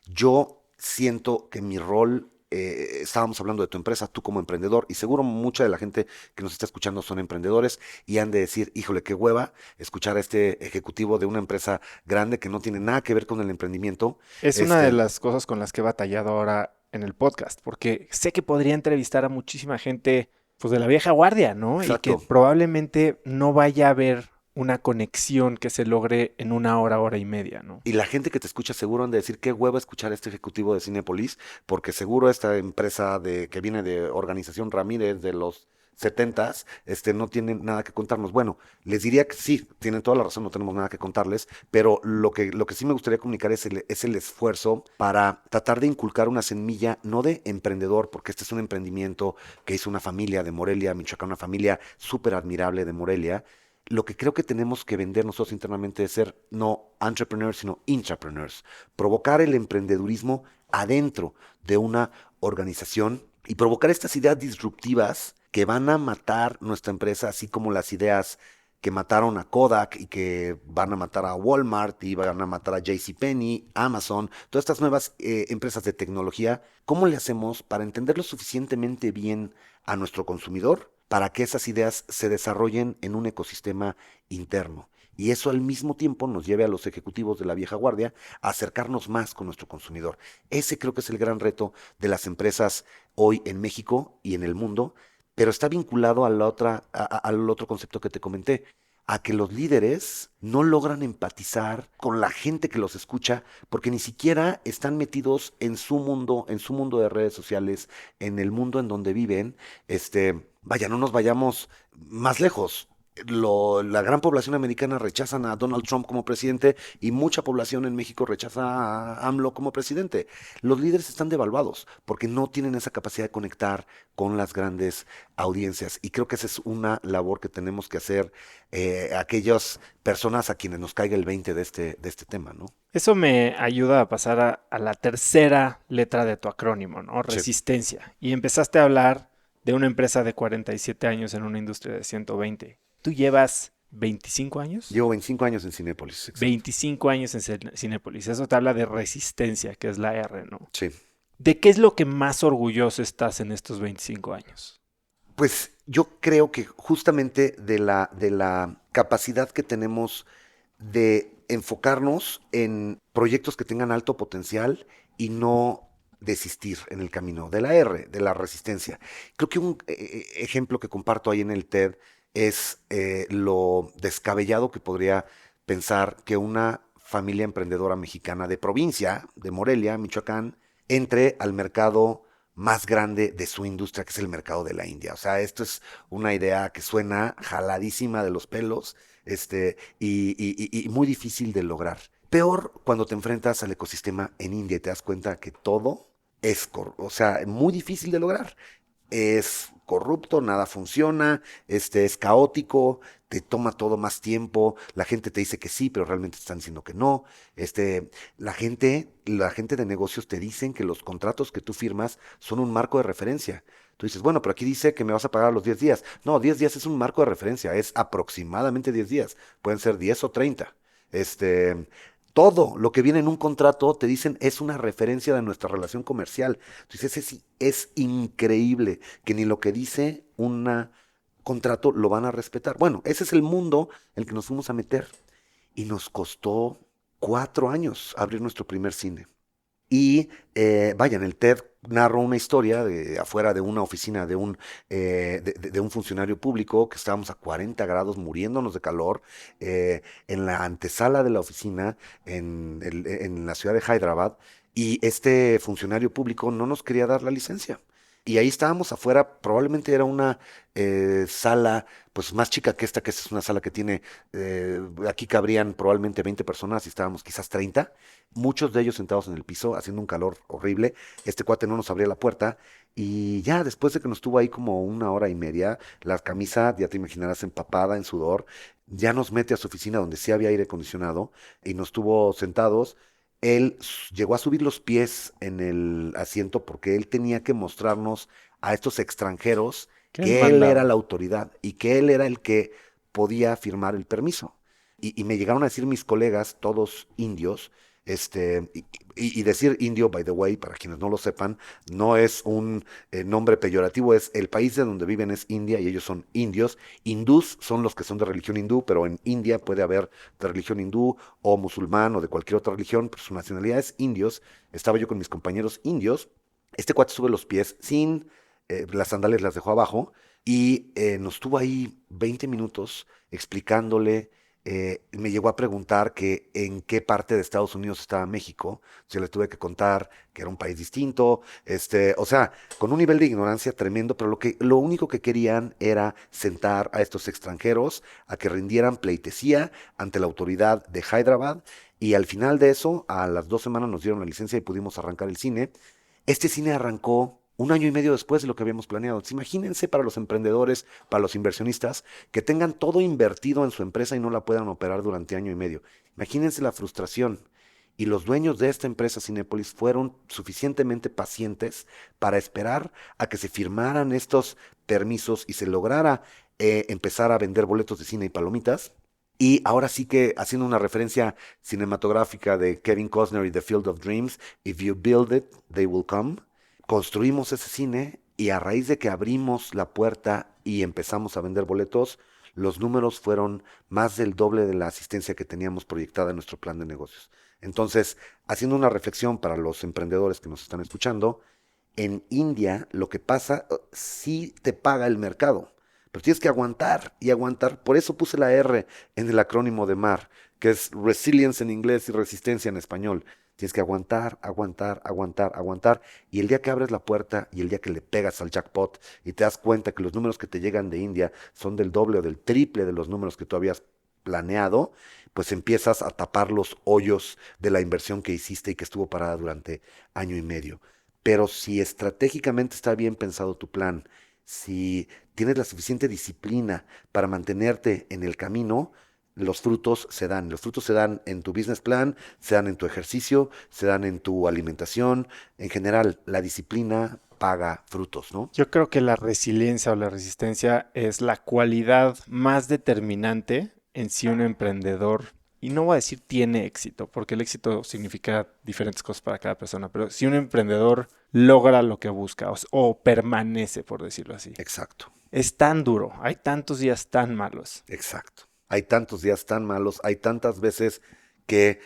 Yo siento que mi rol, estábamos hablando de tu empresa, tú como emprendedor, y seguro mucha de la gente que nos está escuchando son emprendedores y han de decir, híjole, qué hueva escuchar a este ejecutivo de una empresa grande que no tiene nada que ver con el emprendimiento. Es una de Este, las cosas con las que he batallado ahora en el podcast, porque sé que podría entrevistar a muchísima gente, pues de la vieja guardia, ¿no? Y que exacto. probablemente no vaya a haber una conexión que se logre en una hora, hora y media, ¿no? Y la gente que te escucha seguro han de decir qué hueva escuchar a este ejecutivo de Cinépolis, porque seguro esta empresa que viene de Organización Ramírez de los setentas, no tiene nada que contarnos. Bueno, les diría que sí, tienen toda la razón, no tenemos nada que contarles, pero lo que sí me gustaría comunicar es el esfuerzo para tratar de inculcar una semilla, no de emprendedor, porque este es un emprendimiento que hizo una familia de Morelia, Michoacán, una familia súper admirable de Morelia. Lo que creo que tenemos que vender nosotros internamente es ser no entrepreneurs, sino intrapreneurs. Provocar el emprendedurismo adentro de una organización y provocar estas ideas disruptivas que van a matar nuestra empresa, así como las ideas que mataron a Kodak y que van a matar a Walmart y van a matar a JCPenney, Amazon, todas estas nuevas empresas de tecnología. ¿Cómo le hacemos para entender lo suficientemente bien a nuestro consumidor para que esas ideas se desarrollen en un ecosistema interno? Y eso al mismo tiempo nos lleve a los ejecutivos de la vieja guardia a acercarnos más con nuestro consumidor. Ese creo que es el gran reto de las empresas hoy en México y en el mundo, pero está vinculado al otro concepto que te comenté, a que los líderes no logran empatizar con la gente que los escucha porque ni siquiera están metidos en su mundo de redes sociales, en el mundo en donde viven. Vaya, no nos vayamos más lejos. La gran población americana rechazan a Donald Trump como presidente y mucha población en México rechaza a AMLO como presidente. Los líderes están devaluados porque no tienen esa capacidad de conectar con las grandes audiencias. Y creo que esa es una labor que tenemos que hacer aquellas personas a quienes nos caiga el 20 de este tema, ¿no? Eso me ayuda a pasar a la tercera letra de tu acrónimo, ¿no? Sí. Resistencia. Y empezaste a hablar de una empresa de 47 años en una industria de 120. ¿Tú llevas 25 años? Llevo 25 años en Cinépolis, exacto. 25 años en Cinépolis. Eso te habla de resistencia, que es la R, ¿no? Sí. ¿De qué es lo que más orgulloso estás en estos 25 años? Pues yo creo que justamente de la capacidad que tenemos de enfocarnos en proyectos que tengan alto potencial y no desistir en el camino, de la R, de la resistencia. Creo que un ejemplo que comparto ahí en el TED es lo descabellado que podría pensar que una familia emprendedora mexicana de provincia, de Morelia, Michoacán, entre al mercado más grande de su industria, que es el mercado de la India. O sea, esto es una idea que suena jaladísima de los pelos, y muy difícil de lograr. Peor cuando te enfrentas al ecosistema en India y te das cuenta que todo es, o sea, muy difícil de lograr. Es corrupto, nada funciona, es caótico, te toma todo más tiempo, la gente te dice que sí, pero realmente te están diciendo que no. La gente de negocios te dicen que los contratos que tú firmas son un marco de referencia. Tú dices, bueno, pero aquí dice que me vas a pagar a los 10 días. No, 10 días es un marco de referencia, es aproximadamente 10 días. Pueden ser 10 o 30. Todo lo que viene en un contrato, te dicen, es una referencia de nuestra relación comercial. Entonces, es increíble que ni lo que dice un contrato lo van a respetar. Bueno, ese es el mundo en el que nos fuimos a meter. Y nos costó 4 años abrir nuestro primer cine. Y vaya, en el TED narro una historia de afuera de una oficina de un funcionario público que estábamos a 40 grados muriéndonos de calor en la antesala de la oficina en la ciudad de Hyderabad. y este funcionario público no nos quería dar la licencia. Y ahí estábamos afuera, probablemente era una sala pues más chica que esta es una sala que tiene, aquí cabrían probablemente 20 personas y estábamos quizás 30, muchos de ellos sentados en el piso haciendo un calor horrible. Este cuate no nos abría la puerta y ya después de que nos tuvo ahí como una hora y media, la camisa, ya te imaginarás, empapada en sudor, ya nos mete a su oficina donde sí había aire acondicionado y nos tuvo sentados. Llegó a subir los pies en el asiento porque él tenía que mostrarnos a estos extranjeros Qué que él era mandado. la autoridad y que él era el que podía firmar el permiso. Y me llegaron a decir mis colegas, todos indios, y decir indio, by the way, para quienes no lo sepan, no es un nombre peyorativo, es el país de donde viven es India y ellos son indios. Hindús son los que son de religión hindú, pero en India puede haber de religión hindú o musulmán o de cualquier otra religión, pero su nacionalidad es indios. Estaba yo con mis compañeros indios. Este cuate sube los pies sin las sandalias, las dejó abajo y nos tuvo ahí 20 minutos explicándole. Me llegó a preguntar que en qué parte de Estados Unidos estaba México. Yo le tuve que contar que era un país distinto, o sea, con un nivel de ignorancia tremendo, pero lo único que querían era sentar a estos extranjeros a que rindieran pleitesía ante la autoridad de Hyderabad. Y al final de eso, a las 2 semanas nos dieron la licencia y pudimos arrancar el cine. Este cine arrancó un año y medio después de lo que habíamos planeado. Entonces, imagínense para los emprendedores, para los inversionistas, que tengan todo invertido en su empresa y no la puedan operar durante año y medio. Imagínense la frustración. Y los dueños de esta empresa Cinépolis fueron suficientemente pacientes para esperar a que se firmaran estos permisos y se lograra empezar a vender boletos de cine y palomitas. Y ahora sí que haciendo una referencia cinematográfica de Kevin Costner y The Field of Dreams, If you build it, they will come. Construimos ese cine y a raíz de que abrimos la puerta y empezamos a vender boletos, los números fueron más del doble de la asistencia que teníamos proyectada en nuestro plan de negocios. Entonces, haciendo una reflexión para los emprendedores que nos están escuchando, en India lo que pasa, sí te paga el mercado, pero tienes que aguantar y aguantar. Por eso puse la R en el acrónimo de MAR, que es Resilience en inglés y Resistencia en español. Tienes que aguantar, aguantar, aguantar, aguantar. Y el día que abres la puerta y el día que le pegas al jackpot y te das cuenta que los números que te llegan de India son del doble o del triple de los números que tú habías planeado, pues empiezas a tapar los hoyos de la inversión que hiciste y que estuvo parada durante año y medio. Pero si estratégicamente está bien pensado tu plan, si tienes la suficiente disciplina para mantenerte en el camino, los frutos se dan. Los frutos se dan en tu business plan, se dan en tu ejercicio, se dan en tu alimentación. En general, la disciplina paga frutos, ¿no? Yo creo que la resiliencia o la resistencia es la cualidad más determinante en si un emprendedor, y no voy a decir tiene éxito, porque el éxito significa diferentes cosas para cada persona, pero si un emprendedor logra lo que busca o permanece, por decirlo así. Exacto, Es tan duro, hay tantos días tan malos. exacto. Hay tantos días tan malos, hay tantas veces que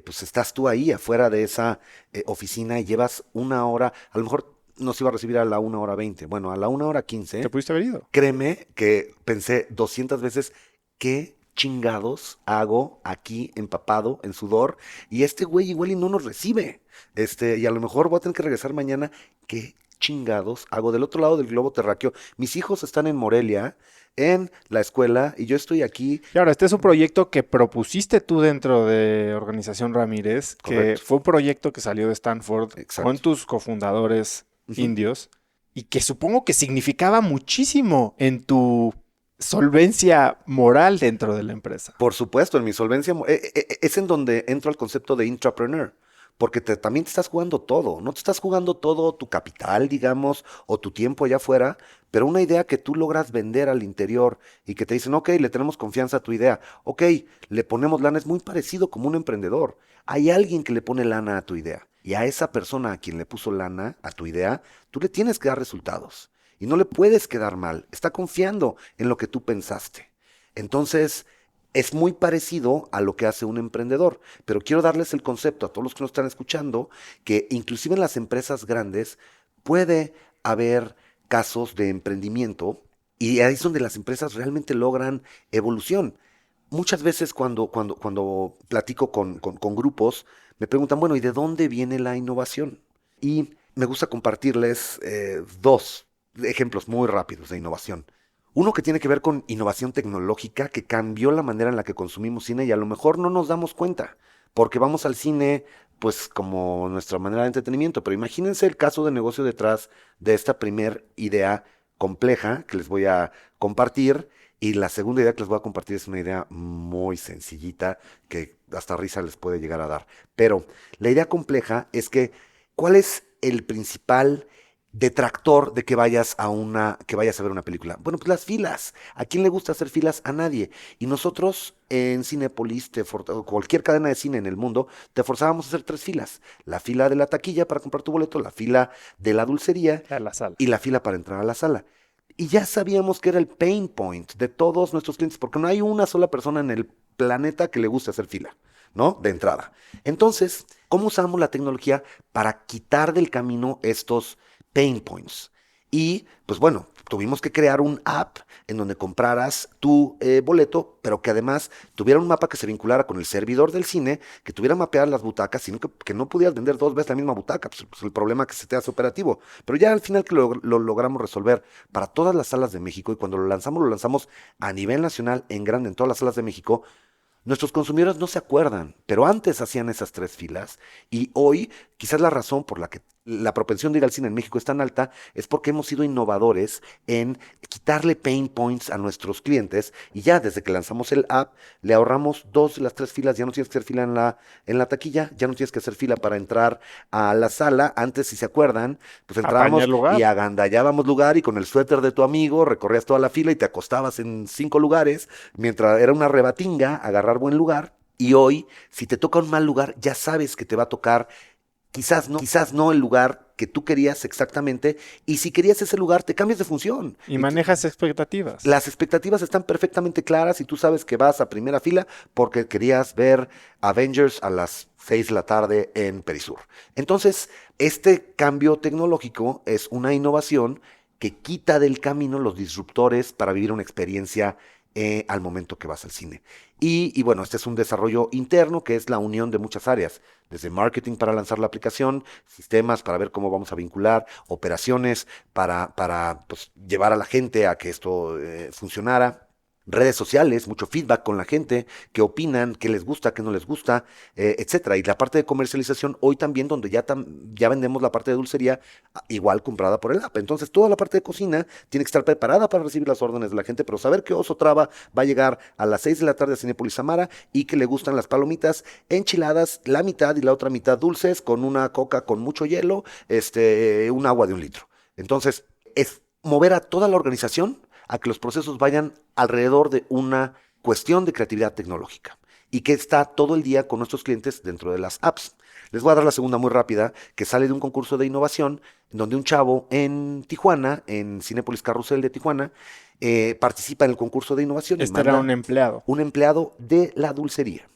pues estás tú ahí afuera de esa oficina y llevas una hora, a lo mejor nos iba a recibir a la 1:20, bueno, a la 1:15. ¿Te pudiste haber ido? Créeme que pensé 200 veces, ¿qué chingados hago aquí empapado en sudor? Y este güey igual y no nos recibe. Y a lo mejor voy a tener que regresar mañana. ¿Qué chingados hago del otro lado del globo terráqueo? Mis hijos están en Morelia, en la escuela, y yo estoy aquí. Y ahora, este es un proyecto que propusiste tú dentro de Organización Ramírez, que Correcto, fue un proyecto que salió de Stanford con exacto. tus cofundadores Ujú. indios y que supongo que significaba muchísimo en tu solvencia moral dentro de la empresa. Por supuesto, en mi solvencia es en donde entro al concepto de intrapreneur, porque también te estás jugando todo, no te estás jugando todo tu capital, digamos, o tu tiempo allá afuera, pero una idea que tú logras vender al interior y que te dicen, ok, le tenemos confianza a tu idea, ok, le ponemos lana, es muy parecido como un emprendedor. Hay alguien que le pone lana a tu idea y a esa persona a quien le puso lana a tu idea, tú le tienes que dar resultados y no le puedes quedar mal, está confiando en lo que tú pensaste. Entonces, es muy parecido a lo que hace un emprendedor, pero quiero darles el concepto a todos los que nos están escuchando, que inclusive en las empresas grandes puede haber casos de emprendimiento y ahí es donde las empresas realmente logran evolución. muchas veces cuando platico con grupos, me preguntan, bueno, ¿y de dónde viene la innovación? Y me gusta compartirles dos ejemplos muy rápidos de innovación. Uno que tiene que ver con innovación tecnológica que cambió la manera en la que consumimos cine y a lo mejor no nos damos cuenta, porque vamos al cine pues como nuestra manera de entretenimiento, pero imagínense el caso de negocio detrás de esta primer idea compleja que les voy a compartir y la segunda idea que les voy a compartir es una idea muy sencillita que hasta risa les puede llegar a dar. Pero la idea compleja es que, ¿cuál es el principal detractor de que vayas a ver una película? Bueno, pues las filas. ¿A quién le gusta hacer filas? A nadie. Y nosotros en Cinépolis, o cualquier cadena de cine en el mundo, te forzábamos a hacer tres filas. La fila de la taquilla para comprar tu boleto, la fila de la dulcería A la sala. y la fila para entrar a la sala. Y ya sabíamos que era el pain point de todos nuestros clientes, porque no hay una sola persona en el planeta que le guste hacer fila, ¿no? De entrada. Entonces, ¿cómo usamos la tecnología para quitar del camino estos pain points? Y, pues bueno, tuvimos que crear un app en donde compraras tu boleto, pero que además tuviera un mapa que se vinculara con el servidor del cine, que tuviera mapeadas las butacas, sino que no pudieras vender dos veces la misma butaca, pues el problema que se te hace operativo. Pero ya al final que lo logramos resolver para todas las salas de México, y cuando lo lanzamos a nivel nacional, en grande, en todas las salas de México. Nuestros consumidores no se acuerdan, pero antes hacían esas tres filas y hoy quizás la razón por la que la propensión de ir al cine en México es tan alta es porque hemos sido innovadores en quitarle pain points a nuestros clientes y ya desde que lanzamos el app le ahorramos dos de las tres filas, ya no tienes que hacer fila en la taquilla, ya no tienes que hacer fila para entrar a la sala. Antes, si se acuerdan, pues Apañar entrábamos lugar. y agandallábamos lugar y con el suéter de tu amigo recorrías toda la fila y te acostabas en 5 lugares mientras era una rebatinga agarrar buen lugar. Y hoy, si te toca un mal lugar, ya sabes que te va a tocar quizás no el lugar que tú querías exactamente, y si querías ese lugar, te cambias de función. Y manejas expectativas. Las expectativas están perfectamente claras y tú sabes que vas a primera fila porque querías ver Avengers a las 6 de la tarde en Perisur. Entonces, este cambio tecnológico es una innovación que quita del camino los disruptores para vivir una experiencia al momento que vas al cine. Y bueno, este es un desarrollo interno que es la unión de muchas áreas, desde marketing para lanzar la aplicación, sistemas para ver cómo vamos a vincular, operaciones para pues, llevar a la gente a que esto funcionara. Redes sociales, mucho feedback con la gente, qué opinan, qué les gusta, qué no les gusta, etcétera. Y la parte de comercialización hoy también, donde ya vendemos la parte de dulcería, igual comprada por el app. Entonces, toda la parte de cocina tiene que estar preparada para recibir las órdenes de la gente, pero saber que Oso Traba va a llegar a las 6 de la tarde a Cinépolis Samara y que le gustan las palomitas enchiladas, la mitad y la otra mitad dulces, con una coca con mucho hielo, un agua de 1 litro. Entonces, es mover a toda la organización a que los procesos vayan alrededor de una cuestión de creatividad tecnológica y que está todo el día con nuestros clientes dentro de las apps. Les voy a dar la segunda muy rápida, que sale de un concurso de innovación, en donde un chavo en Tijuana, en Cinépolis Carrusel de Tijuana, participa en el concurso de innovación y Este era manda un empleado. un empleado de la dulcería.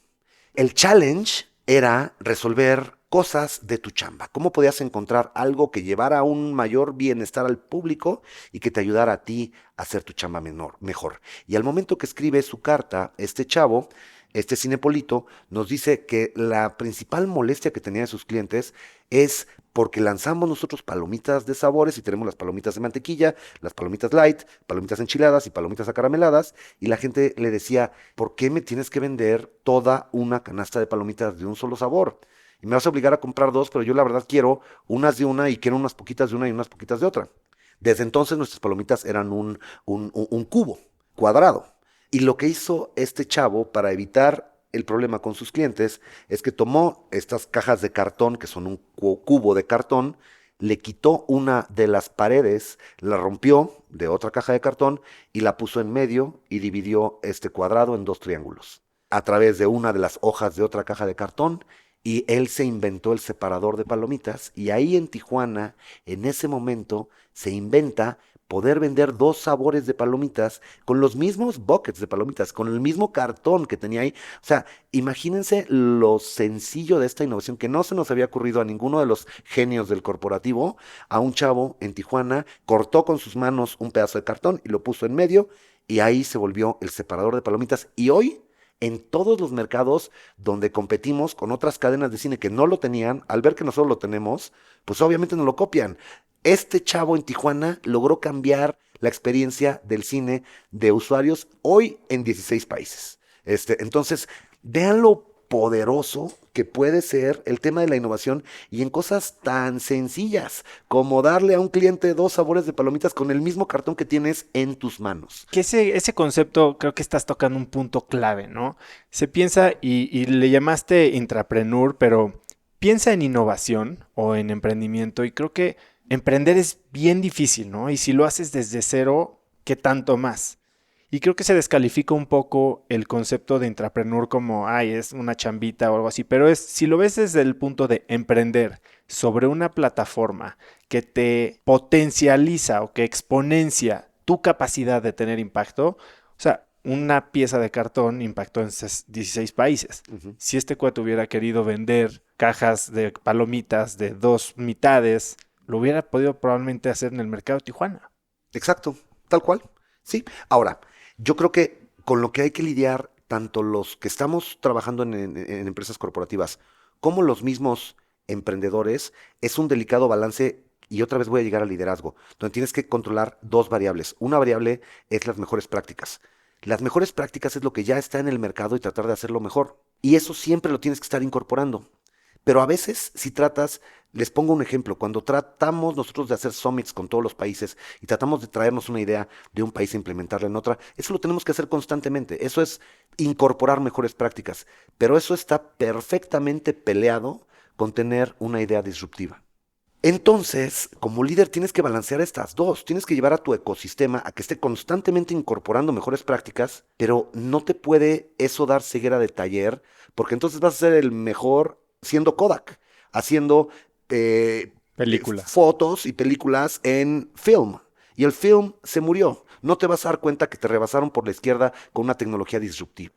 El challenge era resolver cosas de tu chamba. ¿Cómo podías encontrar algo que llevara un mayor bienestar al público y que te ayudara a ti a hacer tu chamba mejor? Y al momento que escribe su carta, este chavo, este cinepolito, nos dice que la principal molestia que tenía de sus clientes es porque lanzamos nosotros palomitas de sabores y tenemos las palomitas de mantequilla, las palomitas light, palomitas enchiladas y palomitas acarameladas, y la gente le decía, ¿por qué me tienes que vender toda una canasta de palomitas de un solo sabor? Y me vas a obligar a comprar dos, pero yo la verdad quiero unas de una y quiero unas poquitas de una y unas poquitas de otra. Desde entonces nuestras palomitas eran un cubo cuadrado. Y lo que hizo este chavo para evitar el problema con sus clientes es que tomó estas cajas de cartón, que son un cubo de cartón, le quitó una de las paredes, la rompió de otra caja de cartón y la puso en medio y dividió este cuadrado en dos triángulos a través de una de las hojas de otra caja de cartón. Y él se inventó el separador de palomitas y ahí en Tijuana, en ese momento, se inventa poder vender dos sabores de palomitas con los mismos buckets de palomitas, con el mismo cartón que tenía ahí. O sea, imagínense lo sencillo de esta innovación que no se nos había ocurrido a ninguno de los genios del corporativo. A un chavo en Tijuana cortó con sus manos un pedazo de cartón y lo puso en medio y ahí se volvió el separador de palomitas. Y hoy En todos los mercados donde competimos con otras cadenas de cine que no lo tenían, al ver que nosotros lo tenemos, pues obviamente nos lo copian. Este chavo en Tijuana logró cambiar la experiencia del cine de usuarios hoy en 16 países. Entonces, vean lo poderoso que puede ser el tema de la innovación y en cosas tan sencillas como darle a un cliente 2 sabores de palomitas con el mismo cartón que tienes en tus manos. Que ese concepto creo que estás tocando un punto clave, ¿no? Se piensa, y le llamaste intrapreneur, pero piensa en innovación o en emprendimiento y creo que emprender es bien difícil, ¿no? Y si lo haces desde cero, ¿qué tanto más? Y creo que se descalifica un poco el concepto de intrapreneur como, ay, es una chambita o algo así, pero si lo ves desde el punto de emprender sobre una plataforma que te potencializa o que exponencia tu capacidad de tener impacto, o sea, una pieza de cartón impactó en 16 países. Ujú. Si este cuate hubiera querido vender cajas de palomitas de 2 mitades, lo hubiera podido probablemente hacer en el mercado de Tijuana. Exacto, tal cual. Sí. Ahora, yo creo que con lo que hay que lidiar, tanto los que estamos trabajando en empresas corporativas como los mismos emprendedores, es un delicado balance. Y otra vez voy a llegar al liderazgo, donde tienes que controlar 2 variables. Una variable es las mejores prácticas. Las mejores prácticas es lo que ya está en el mercado y tratar de hacerlo mejor. Y eso siempre lo tienes que estar incorporando. Pero a veces, si tratas, les pongo un ejemplo, cuando tratamos nosotros de hacer summits con todos los países y tratamos de traernos una idea de un país e implementarla en otra, eso lo tenemos que hacer constantemente. Eso es incorporar mejores prácticas. Pero eso está perfectamente peleado con tener una idea disruptiva. Entonces, como líder tienes que balancear estas dos, tienes que llevar a tu ecosistema a que esté constantemente incorporando mejores prácticas, pero no te puede eso dar ceguera de taller, porque entonces vas a ser el mejor siendo Kodak, haciendo Películas. fotos y películas en film. Y el film se murió. No te vas a dar cuenta que te rebasaron por la izquierda con una tecnología disruptiva.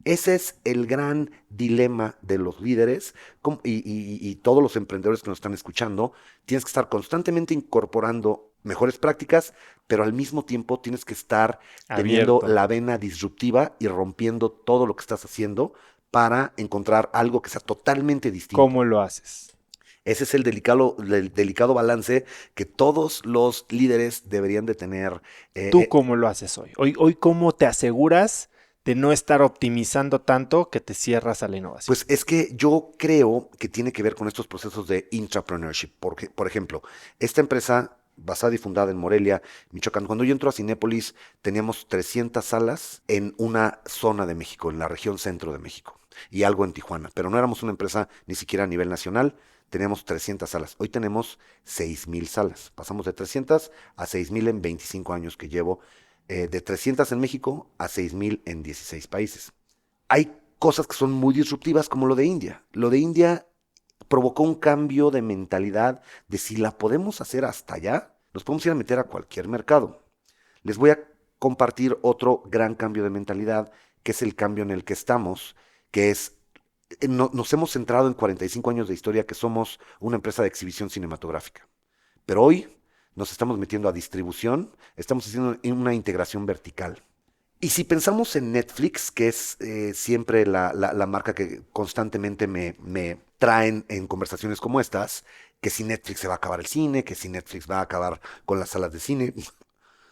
Ese es el gran dilema de los líderes y todos los emprendedores que nos están escuchando. Tienes que estar constantemente incorporando mejores prácticas, pero al mismo tiempo tienes que estar teniendo Abierto. la vena disruptiva y rompiendo todo lo que estás haciendo para encontrar algo que sea totalmente distinto. ¿Cómo lo haces? Ese es el delicado balance que todos los líderes deberían de tener. ¿Tú cómo lo haces hoy? Hoy, ¿cómo te aseguras de no estar optimizando tanto que te cierras a la innovación? Pues es que yo creo que tiene que ver con estos procesos de intrapreneurship. Porque, por ejemplo, esta empresa basada y fundada en Morelia, Michoacán, cuando yo entro a Cinépolis, teníamos 300 salas en una zona de México, en la región centro de México, y algo en Tijuana. Pero no éramos una empresa ni siquiera a nivel nacional, teníamos 300 salas. Hoy tenemos 6,000 salas. Pasamos de 300 a 6,000 en 25 años que llevo, de 300 en México a 6,000 en 16 países. Hay cosas que son muy disruptivas como lo de India. Lo de India provocó un cambio de mentalidad de si la podemos hacer hasta allá, nos podemos ir a meter a cualquier mercado. Les voy a compartir otro gran cambio de mentalidad, que es el cambio en el que estamos, que es, nos hemos centrado en 45 años de historia que somos una empresa de exhibición cinematográfica. Pero hoy nos estamos metiendo a distribución, estamos haciendo una integración vertical. Y si pensamos en Netflix, que es siempre la marca que constantemente me traen en conversaciones como estas, que si Netflix se va a acabar el cine, que si Netflix va a acabar con las salas de cine,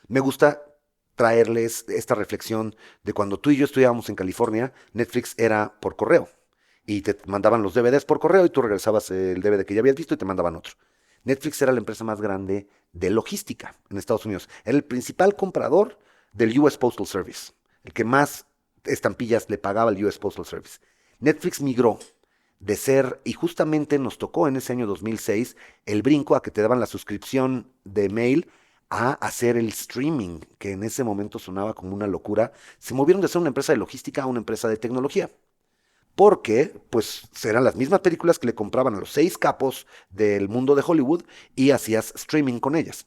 me gusta traerles esta reflexión de cuando tú y yo estudiábamos en California, Netflix era por correo. Y te mandaban los DVDs por correo y tú regresabas el DVD que ya habías visto y te mandaban otro. Netflix era la empresa más grande de logística en Estados Unidos. Era el principal comprador del US Postal Service, el que más estampillas le pagaba al US Postal Service. Netflix migró de ser, y justamente nos tocó en ese año 2006, el brinco a que te daban la suscripción de mail a hacer el streaming, que en ese momento sonaba como una locura. Se movieron de ser una empresa de logística a una empresa de tecnología. Porque, pues, eran las mismas películas que le compraban a los 6 capos del mundo de Hollywood y hacías streaming con ellas.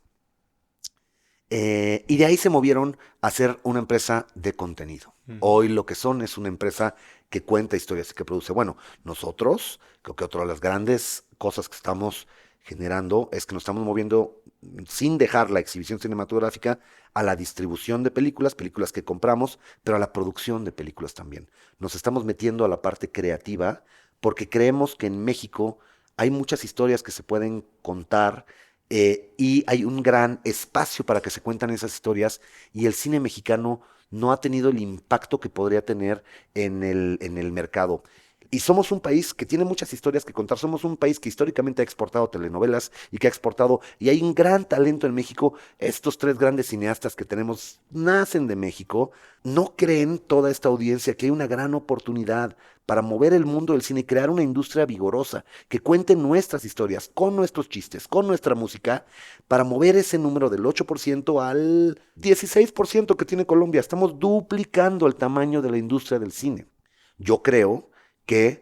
Y de ahí se movieron a ser una empresa de contenido. Hoy lo que son es una empresa que cuenta historias y que produce. Bueno, nosotros, creo que otra de las grandes cosas que estamos generando es que nos estamos moviendo sin dejar la exhibición cinematográfica a la distribución de películas, películas que compramos, pero a la producción de películas también. Nos estamos metiendo a la parte creativa porque creemos que en México hay muchas historias que se pueden contar y hay un gran espacio para que se cuentan esas historias y el cine mexicano no ha tenido el impacto que podría tener en el mercado. Y somos un país que tiene muchas historias que contar. Somos un país que históricamente ha exportado telenovelas y que ha exportado, y hay un gran talento en México. Estos tres grandes cineastas que tenemos nacen de México. ¿No creen toda esta audiencia que hay una gran oportunidad para mover el mundo del cine y crear una industria vigorosa que cuente nuestras historias, con nuestros chistes, con nuestra música, para mover ese número del 8% al 16% que tiene Colombia? Estamos duplicando el tamaño de la industria del cine. Yo creo que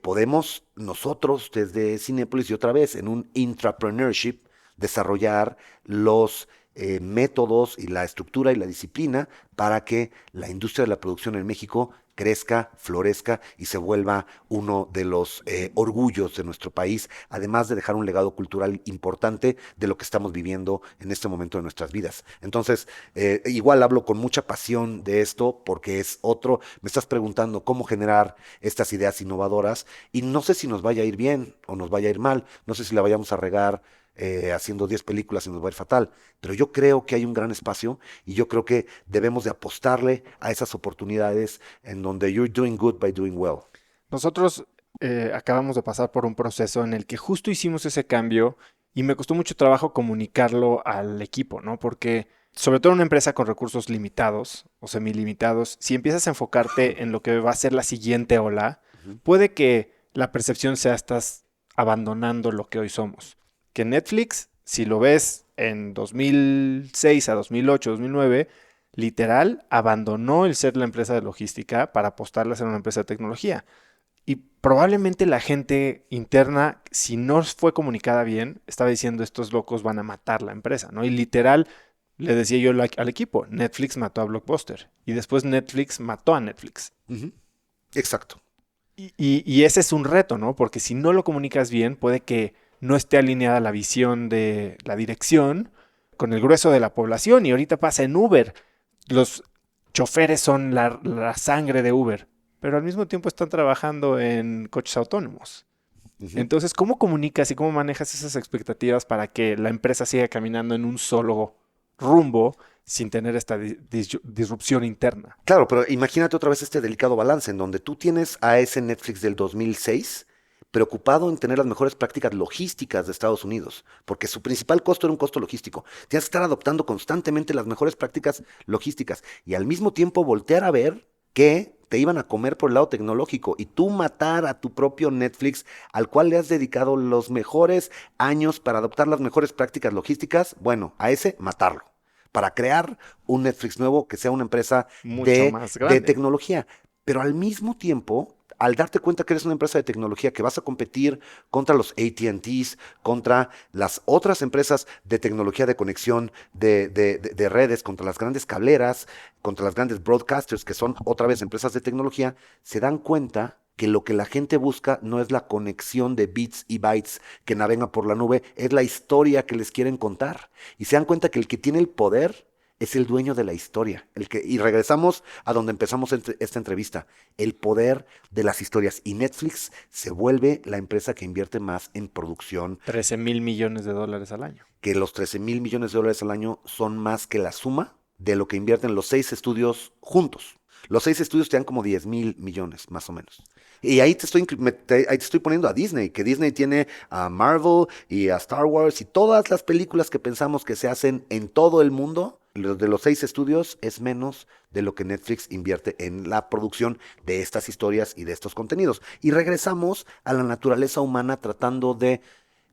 podemos nosotros desde Cinépolis y otra vez en un intrapreneurship desarrollar los métodos y la estructura y la disciplina para que la industria de la producción en México crezca, florezca y se vuelva uno de los orgullos de nuestro país, además de dejar un legado cultural importante de lo que estamos viviendo en este momento de nuestras vidas. Entonces, igual hablo con mucha pasión de esto porque es otro, me estás preguntando cómo generar estas ideas innovadoras y no sé si nos vaya a ir bien o nos vaya a ir mal, no sé si la vayamos a regar haciendo 10 películas y nos va a ir fatal, pero yo creo que hay un gran espacio y yo creo que debemos de apostarle a esas oportunidades en donde you're doing good by doing well. Nosotros acabamos de pasar por un proceso en el que justo hicimos ese cambio y me costó mucho trabajo comunicarlo al equipo, ¿no? Porque sobre todo en una empresa con recursos limitados o semilimitados, si empiezas a enfocarte en lo que va a ser la siguiente ola, puede que la percepción sea estás abandonando lo que hoy somos. Que Netflix, si lo ves en 2006 a 2008, 2009, literal abandonó el ser la empresa de logística para apostarle a ser una empresa de tecnología. Y probablemente la gente interna, si no fue comunicada bien, estaba diciendo estos locos van a matar la empresa, ¿no? Y literal le decía yo al equipo, Netflix mató a Blockbuster y después Netflix mató a Netflix. Exacto. Y ese es un reto, ¿no? Porque si no lo comunicas bien, puede que no esté alineada la visión de la dirección con el grueso de la población. Y ahorita pasa en Uber. Los choferes son la sangre de Uber, pero al mismo tiempo están trabajando en coches autónomos. Entonces, ¿cómo comunicas y cómo manejas esas expectativas para que la empresa siga caminando en un solo rumbo sin tener esta disrupción interna? Claro, pero imagínate otra vez este delicado balance en donde tú tienes a ese Netflix del 2006 preocupado en tener las mejores prácticas logísticas de Estados Unidos, porque su principal costo era un costo logístico. Tienes que estar adoptando constantemente las mejores prácticas logísticas y al mismo tiempo voltear a ver que te iban a comer por el lado tecnológico y tú matar a tu propio Netflix, al cual le has dedicado los mejores años para adoptar las mejores prácticas logísticas, bueno, a ese matarlo, para crear un Netflix nuevo que sea una empresa Mucho más grande. de tecnología. Pero al mismo tiempo, al darte cuenta que eres una empresa de tecnología, que vas a competir contra los AT&Ts, contra las otras empresas de tecnología de conexión de redes, contra las grandes cableras, contra las grandes broadcasters, que son otra vez empresas de tecnología, se dan cuenta que lo que la gente busca no es la conexión de bits y bytes que navegan por la nube, es la historia que les quieren contar. Y se dan cuenta que el que tiene el poder es el dueño de la historia. Y regresamos a donde empezamos esta entrevista, el poder de las historias. Y Netflix se vuelve la empresa que invierte más en producción. 13,000 millones de dólares al año. Que los 13,000 millones de dólares al año son más que la suma de lo que invierten los 6 estudios juntos. Los 6 estudios te dan como 10,000 millones, más o menos. Y ahí ahí te estoy poniendo a Disney, que Disney tiene a Marvel y a Star Wars y todas las películas que pensamos que se hacen en todo el mundo. De los 6 estudios es menos de lo que Netflix invierte en la producción de estas historias y de estos contenidos. Y regresamos a la naturaleza humana tratando de,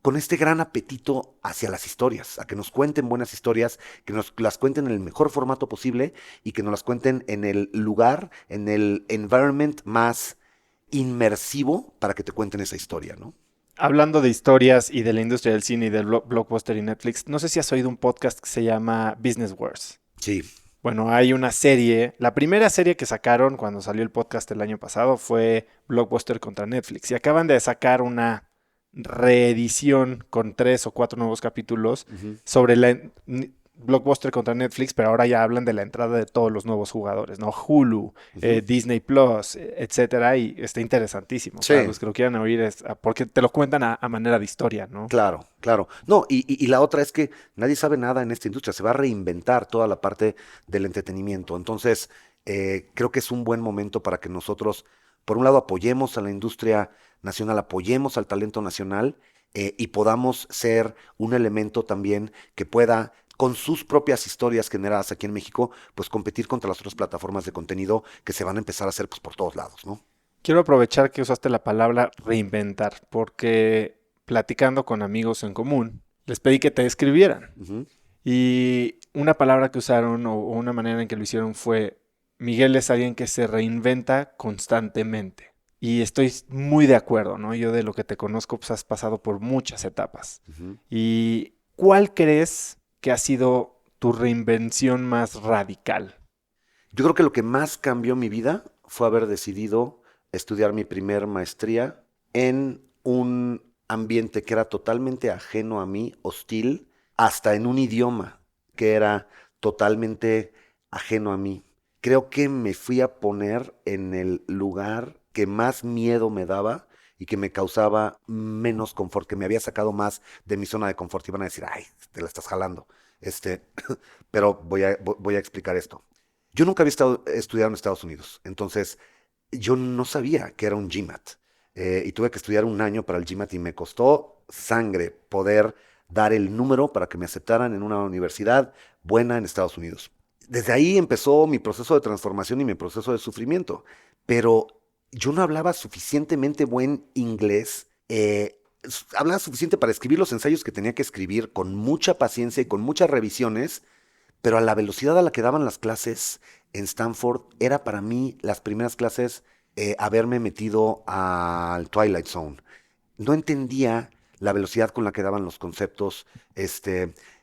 con este gran apetito hacia las historias, a que nos cuenten buenas historias, que nos las cuenten en el mejor formato posible y que nos las cuenten en el lugar, en el environment más inmersivo para que te cuenten esa historia, ¿no? Hablando de historias y de la industria del cine y del blockbuster y Netflix, no sé si has oído un podcast que se llama Business Wars. Sí. Bueno, hay una serie, la primera serie que sacaron cuando salió el podcast el año pasado fue Blockbuster contra Netflix y acaban de sacar una reedición con 3 o 4 nuevos capítulos Ujú. sobre la Blockbuster contra Netflix, pero ahora ya hablan de la entrada de todos los nuevos jugadores, ¿no? Hulu, Ujú. Disney Plus, etcétera, y está interesantísimo para Sí, los que lo quieran oír, porque te lo cuentan a manera de historia, ¿no? claro, claro. No, y la otra es que nadie sabe nada en esta industria. Se va a reinventar toda la parte del entretenimiento. Entonces, creo que es un buen momento para que nosotros, por un lado, apoyemos a la industria nacional, apoyemos al talento nacional y podamos ser un elemento también que pueda, con sus propias historias generadas aquí en México, pues competir contra las otras plataformas de contenido que se van a empezar a hacer pues, por todos lados, ¿no? Quiero aprovechar que usaste la palabra reinventar, porque platicando con amigos en común, les pedí que te escribieran. Ujú. Y una palabra que usaron o una manera en que lo hicieron fue, Miguel es alguien que se reinventa constantemente. Y estoy muy de acuerdo, ¿no? Yo de lo que te conozco, pues has pasado por muchas etapas. Ujú. ¿Y cuál crees que ha sido tu reinvención más radical? Yo creo que lo que más cambió mi vida fue haber decidido estudiar mi primer maestría en un ambiente que era totalmente ajeno a mí, hostil, hasta en un idioma que era totalmente ajeno a mí. Creo que me fui a poner en el lugar que más miedo me daba y que me causaba menos confort, que me había sacado más de mi zona de confort. Y van a decir, ay, te la estás jalando. Este, pero voy a explicar esto. Yo nunca había estudiado en Estados Unidos, entonces yo no sabía que era un GMAT. Y tuve que estudiar un año para el GMAT y me costó sangre poder dar el número para que me aceptaran en una universidad buena en Estados Unidos. Desde ahí empezó mi proceso de transformación y mi proceso de sufrimiento, pero yo no hablaba suficientemente buen inglés. Hablaba suficiente para escribir los ensayos que tenía que escribir con mucha paciencia y con muchas revisiones, pero a la velocidad a la que daban las clases en Stanford, era para mí las primeras clases haberme metido al Twilight Zone. No entendía la velocidad con la que daban los conceptos.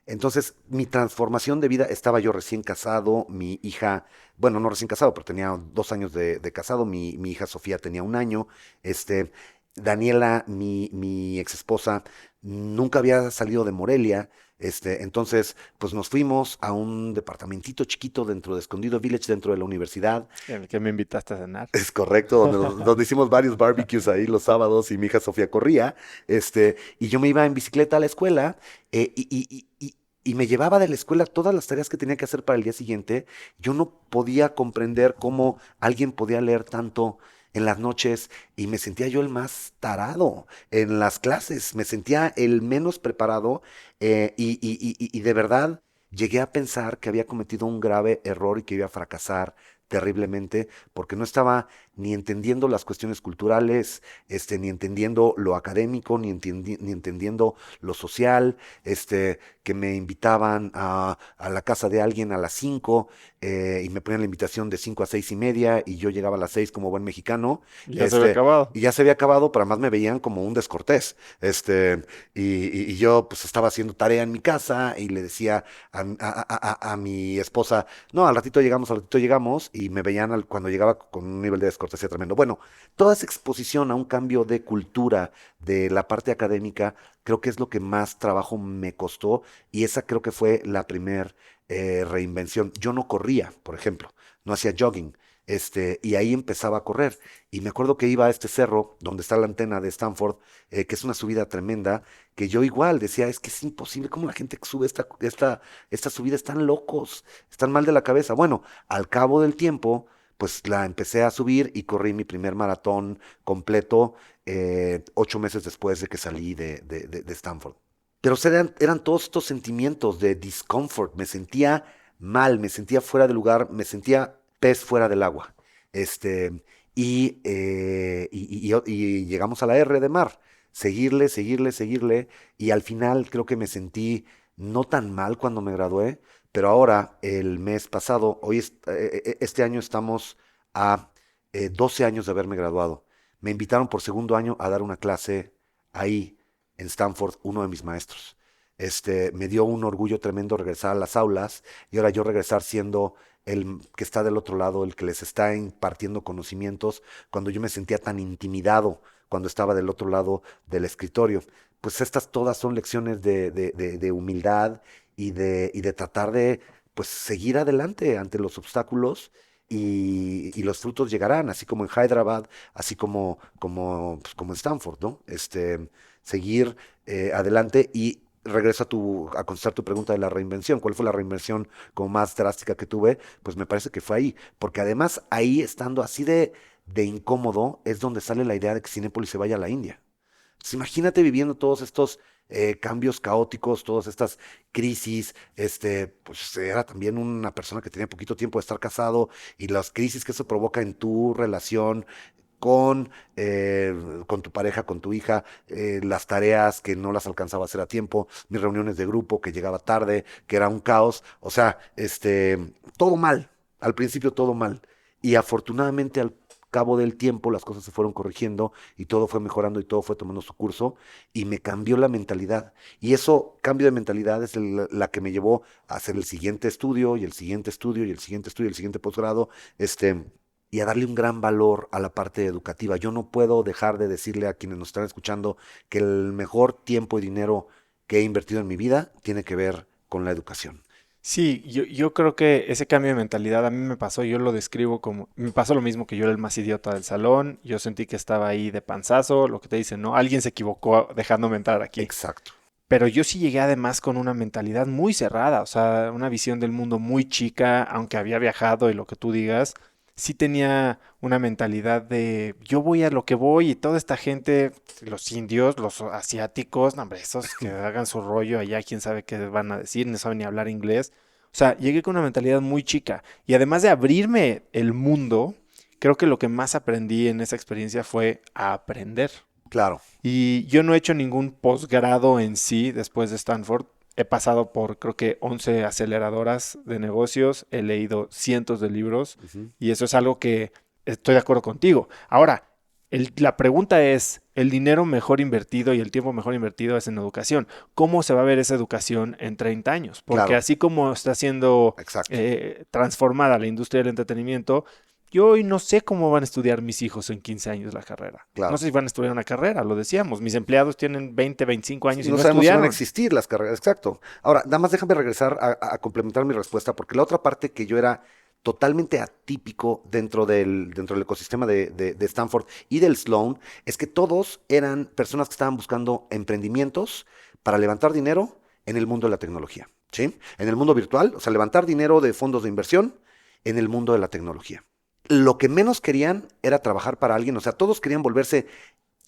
Entonces, mi transformación de vida, estaba yo recién casado, mi hija, bueno, no recién casado, pero tenía 2 años de casado, mi hija Sofía tenía un año, este, Daniela, mi ex esposa, nunca había salido de Morelia. Entonces, pues nos fuimos a un departamentito chiquito dentro de Escondido Village, dentro de la universidad. En el que me invitaste a cenar. Es correcto, donde hicimos varios barbecues ahí los sábados y mi hija Sofía corría, y yo me iba en bicicleta a la escuela, y me llevaba de la escuela todas las tareas que tenía que hacer para el día siguiente. Yo no podía comprender cómo alguien podía leer tanto en las noches y me sentía yo el más tarado en las clases, me sentía el menos preparado, y de verdad llegué a pensar que había cometido un grave error y que iba a fracasar terriblemente, porque no estaba ni entendiendo las cuestiones culturales, ni entendiendo lo académico, ni entendiendo lo social, que me invitaban a la casa de alguien a las 5, y me ponían la invitación de 5 a 6:30 y yo llegaba a las 6 como buen mexicano, Y ya se había acabado. y ya se había acabado, pero además me veían como un descortés, y yo pues estaba haciendo tarea en mi casa y le decía a mi esposa, no, al ratito llegamos, y me veían cuando llegaba con un nivel de descortesía tremendo. Bueno, toda esa exposición a un cambio de cultura de la parte académica, creo que es lo que más trabajo me costó, y esa creo que fue la primer reinvención. Yo no corría, por ejemplo, no hacía jogging. Y ahí empezaba a correr. Y me acuerdo que iba a este cerro donde está la antena de Stanford, que es una subida tremenda, que yo igual decía, es que es imposible, ¿cómo la gente que sube esta subida están locos, están mal de la cabeza? Bueno, al cabo del tiempo, pues la empecé a subir y corrí mi primer maratón completo 8 meses después de que salí de Stanford. Pero eran todos estos sentimientos de discomfort. Me sentía mal, me sentía fuera de lugar, me sentía pez fuera del agua. Y llegamos a la R de mar. Seguirle, seguirle, seguirle. Y al final creo que me sentí no tan mal cuando me gradué, pero ahora, el mes pasado, este año estamos a 12 años de haberme graduado. Me invitaron por segundo año a dar una clase ahí en Stanford, uno de mis maestros. Me dio un orgullo tremendo regresar a las aulas y ahora yo regresar siendo el que está del otro lado, el que les está impartiendo conocimientos, cuando yo me sentía tan intimidado cuando estaba del otro lado del escritorio. Pues estas todas son lecciones de humildad y de tratar de pues seguir adelante ante los obstáculos y los frutos llegarán, así como en Hyderabad, así como en Stanford, ¿no? Seguir adelante y regreso a contestar tu pregunta de la reinvención. ¿Cuál fue la reinvención como más drástica que tuve? Pues me parece que fue ahí, porque además ahí estando así de incómodo es donde sale la idea de que Cinépolis se vaya a la India. Pues imagínate viviendo todos estos cambios caóticos, todas estas crisis. Pues era también una persona que tenía poquito tiempo de estar casado y las crisis que eso provoca en tu relación con, con tu pareja, con tu hija, las tareas que no las alcanzaba a hacer a tiempo, mis reuniones de grupo que llegaba tarde, que era un caos. O sea, todo mal, al principio todo mal. Y afortunadamente al cabo del tiempo las cosas se fueron corrigiendo y todo fue mejorando y todo fue tomando su curso y me cambió la mentalidad. Y eso, cambio de mentalidad, es la que me llevó a hacer el siguiente estudio y el siguiente estudio y el siguiente estudio y el siguiente posgrado, y a darle un gran valor a la parte educativa. Yo no puedo dejar de decirle a quienes nos están escuchando que el mejor tiempo y dinero que he invertido en mi vida tiene que ver con la educación. Sí, yo creo que ese cambio de mentalidad a mí me pasó, yo lo describo como, me pasó lo mismo que yo era el más idiota del salón, yo sentí que estaba ahí de panzazo, lo que te dicen, ¿no? Alguien se equivocó dejándome entrar aquí. Exacto. Pero yo sí llegué además con una mentalidad muy cerrada, o sea, una visión del mundo muy chica, aunque había viajado y lo que tú digas, sí tenía una mentalidad de yo voy a lo que voy y toda esta gente, los indios, los asiáticos, no, hombre, esos que hagan su rollo allá, quién sabe qué van a decir, no saben ni hablar inglés. O sea, llegué con una mentalidad muy chica y además de abrirme el mundo, creo que lo que más aprendí en esa experiencia fue a aprender. Claro. Y yo no he hecho ningún posgrado en sí después de Stanford. He pasado por creo que 11 aceleradoras de negocios, he leído cientos de libros Ujú. y eso es algo que estoy de acuerdo contigo. Ahora, la pregunta es, el dinero mejor invertido y el tiempo mejor invertido es en educación. ¿Cómo se va a ver esa educación en 30 años? Porque Claro. así como está siendo Exacto. transformada la industria del entretenimiento, yo hoy no sé cómo van a estudiar mis hijos en 15 años la carrera. No Claro. sé si van a estudiar una carrera, lo decíamos. Mis empleados tienen 20, 25 años Sí, y no no sabemos si van a estudiaron. existir las carreras, exacto. Ahora, nada más déjame regresar a complementar mi respuesta, porque la otra parte que yo era totalmente atípico dentro del ecosistema de Stanford y del Sloan es que todos eran personas que estaban buscando emprendimientos para levantar dinero en el mundo de la tecnología, ¿sí? En el mundo virtual, o sea, levantar dinero de fondos de inversión en el mundo de la tecnología. Lo que menos querían era trabajar para alguien, o sea, todos querían volverse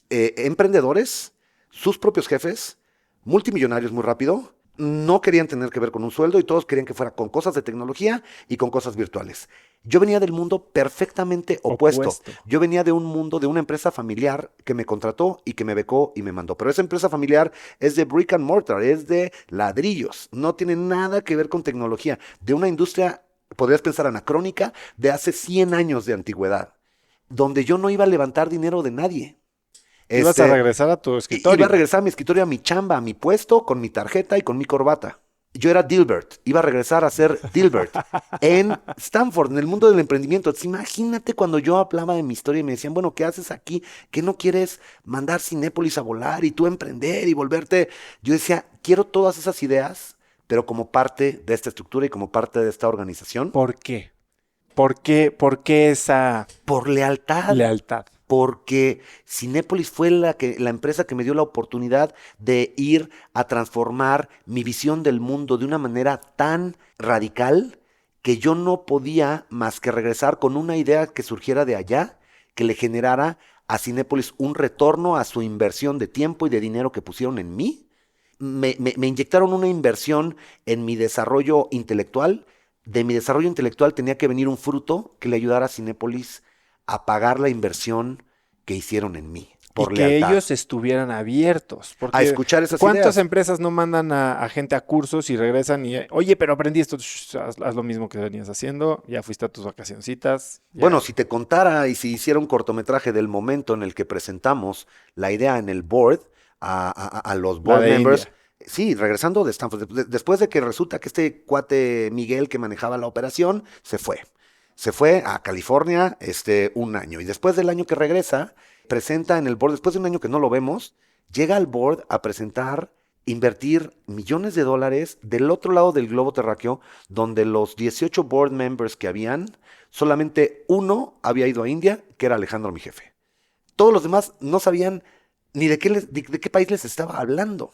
emprendedores, sus propios jefes, multimillonarios muy rápido. No querían tener que ver con un sueldo y todos querían que fuera con cosas de tecnología y con cosas virtuales. Yo venía del mundo perfectamente opuesto. Opuesto. Yo venía de un mundo, de una empresa familiar que me contrató y que me becó y me mandó. Pero esa empresa familiar es de brick and mortar, es de ladrillos. No tiene nada que ver con tecnología. De una industria, podrías pensar, anacrónica, de hace 100 años de antigüedad, donde yo no iba a levantar dinero de nadie. Ibas a Este, regresar a tu Iba a escritorio. regresar a mi escritorio, a mi chamba, a mi puesto, con mi tarjeta y con mi corbata. Yo era Dilbert, iba a regresar a ser Dilbert en Stanford, en el mundo del emprendimiento. Entonces, imagínate cuando yo hablaba de mi historia y me decían, bueno, ¿qué haces aquí? ¿Qué no quieres mandar Cinépolis a volar y tú emprender y volverte? Yo decía, quiero todas esas ideas, pero como parte de esta estructura y como parte de esta organización, ¿Por qué? ¿Por qué esa por lealtad. lealtad? Porque Cinépolis fue la empresa que me dio la oportunidad de ir a transformar mi visión del mundo de una manera tan radical que yo no podía más que regresar con una idea que surgiera de allá, que le generara a Cinépolis un retorno a su inversión de tiempo y de dinero que pusieron en mí. Me inyectaron una inversión en mi desarrollo intelectual. De mi desarrollo intelectual tenía que venir un fruto que le ayudara a Cinépolis a pagar la inversión que hicieron en mí, Y por que lealtad, ellos estuvieran abiertos. a Porque escuchar esas ¿cuántas ideas. empresas no mandan a gente a cursos y regresan y, oye, pero aprendí esto, haz lo mismo que venías haciendo, ya fuiste a tus vacacioncitas, Bueno, ya. si te contara y si hiciera un cortometraje del momento en el que presentamos la idea en el board, a los La board de members, India. Sí, regresando de Stanford, después de que resulta que este cuate Miguel que manejaba la operación se fue. Se fue a California un año y después del año que regresa, presenta en el board, después de un año que no lo vemos, llega al board a presentar, invertir millones de dólares del otro lado del globo terráqueo, donde los 18 board members que habían, solamente uno había ido a India, que era Alejandro, mi jefe. Todos los demás no sabían ni de qué país les estaba hablando.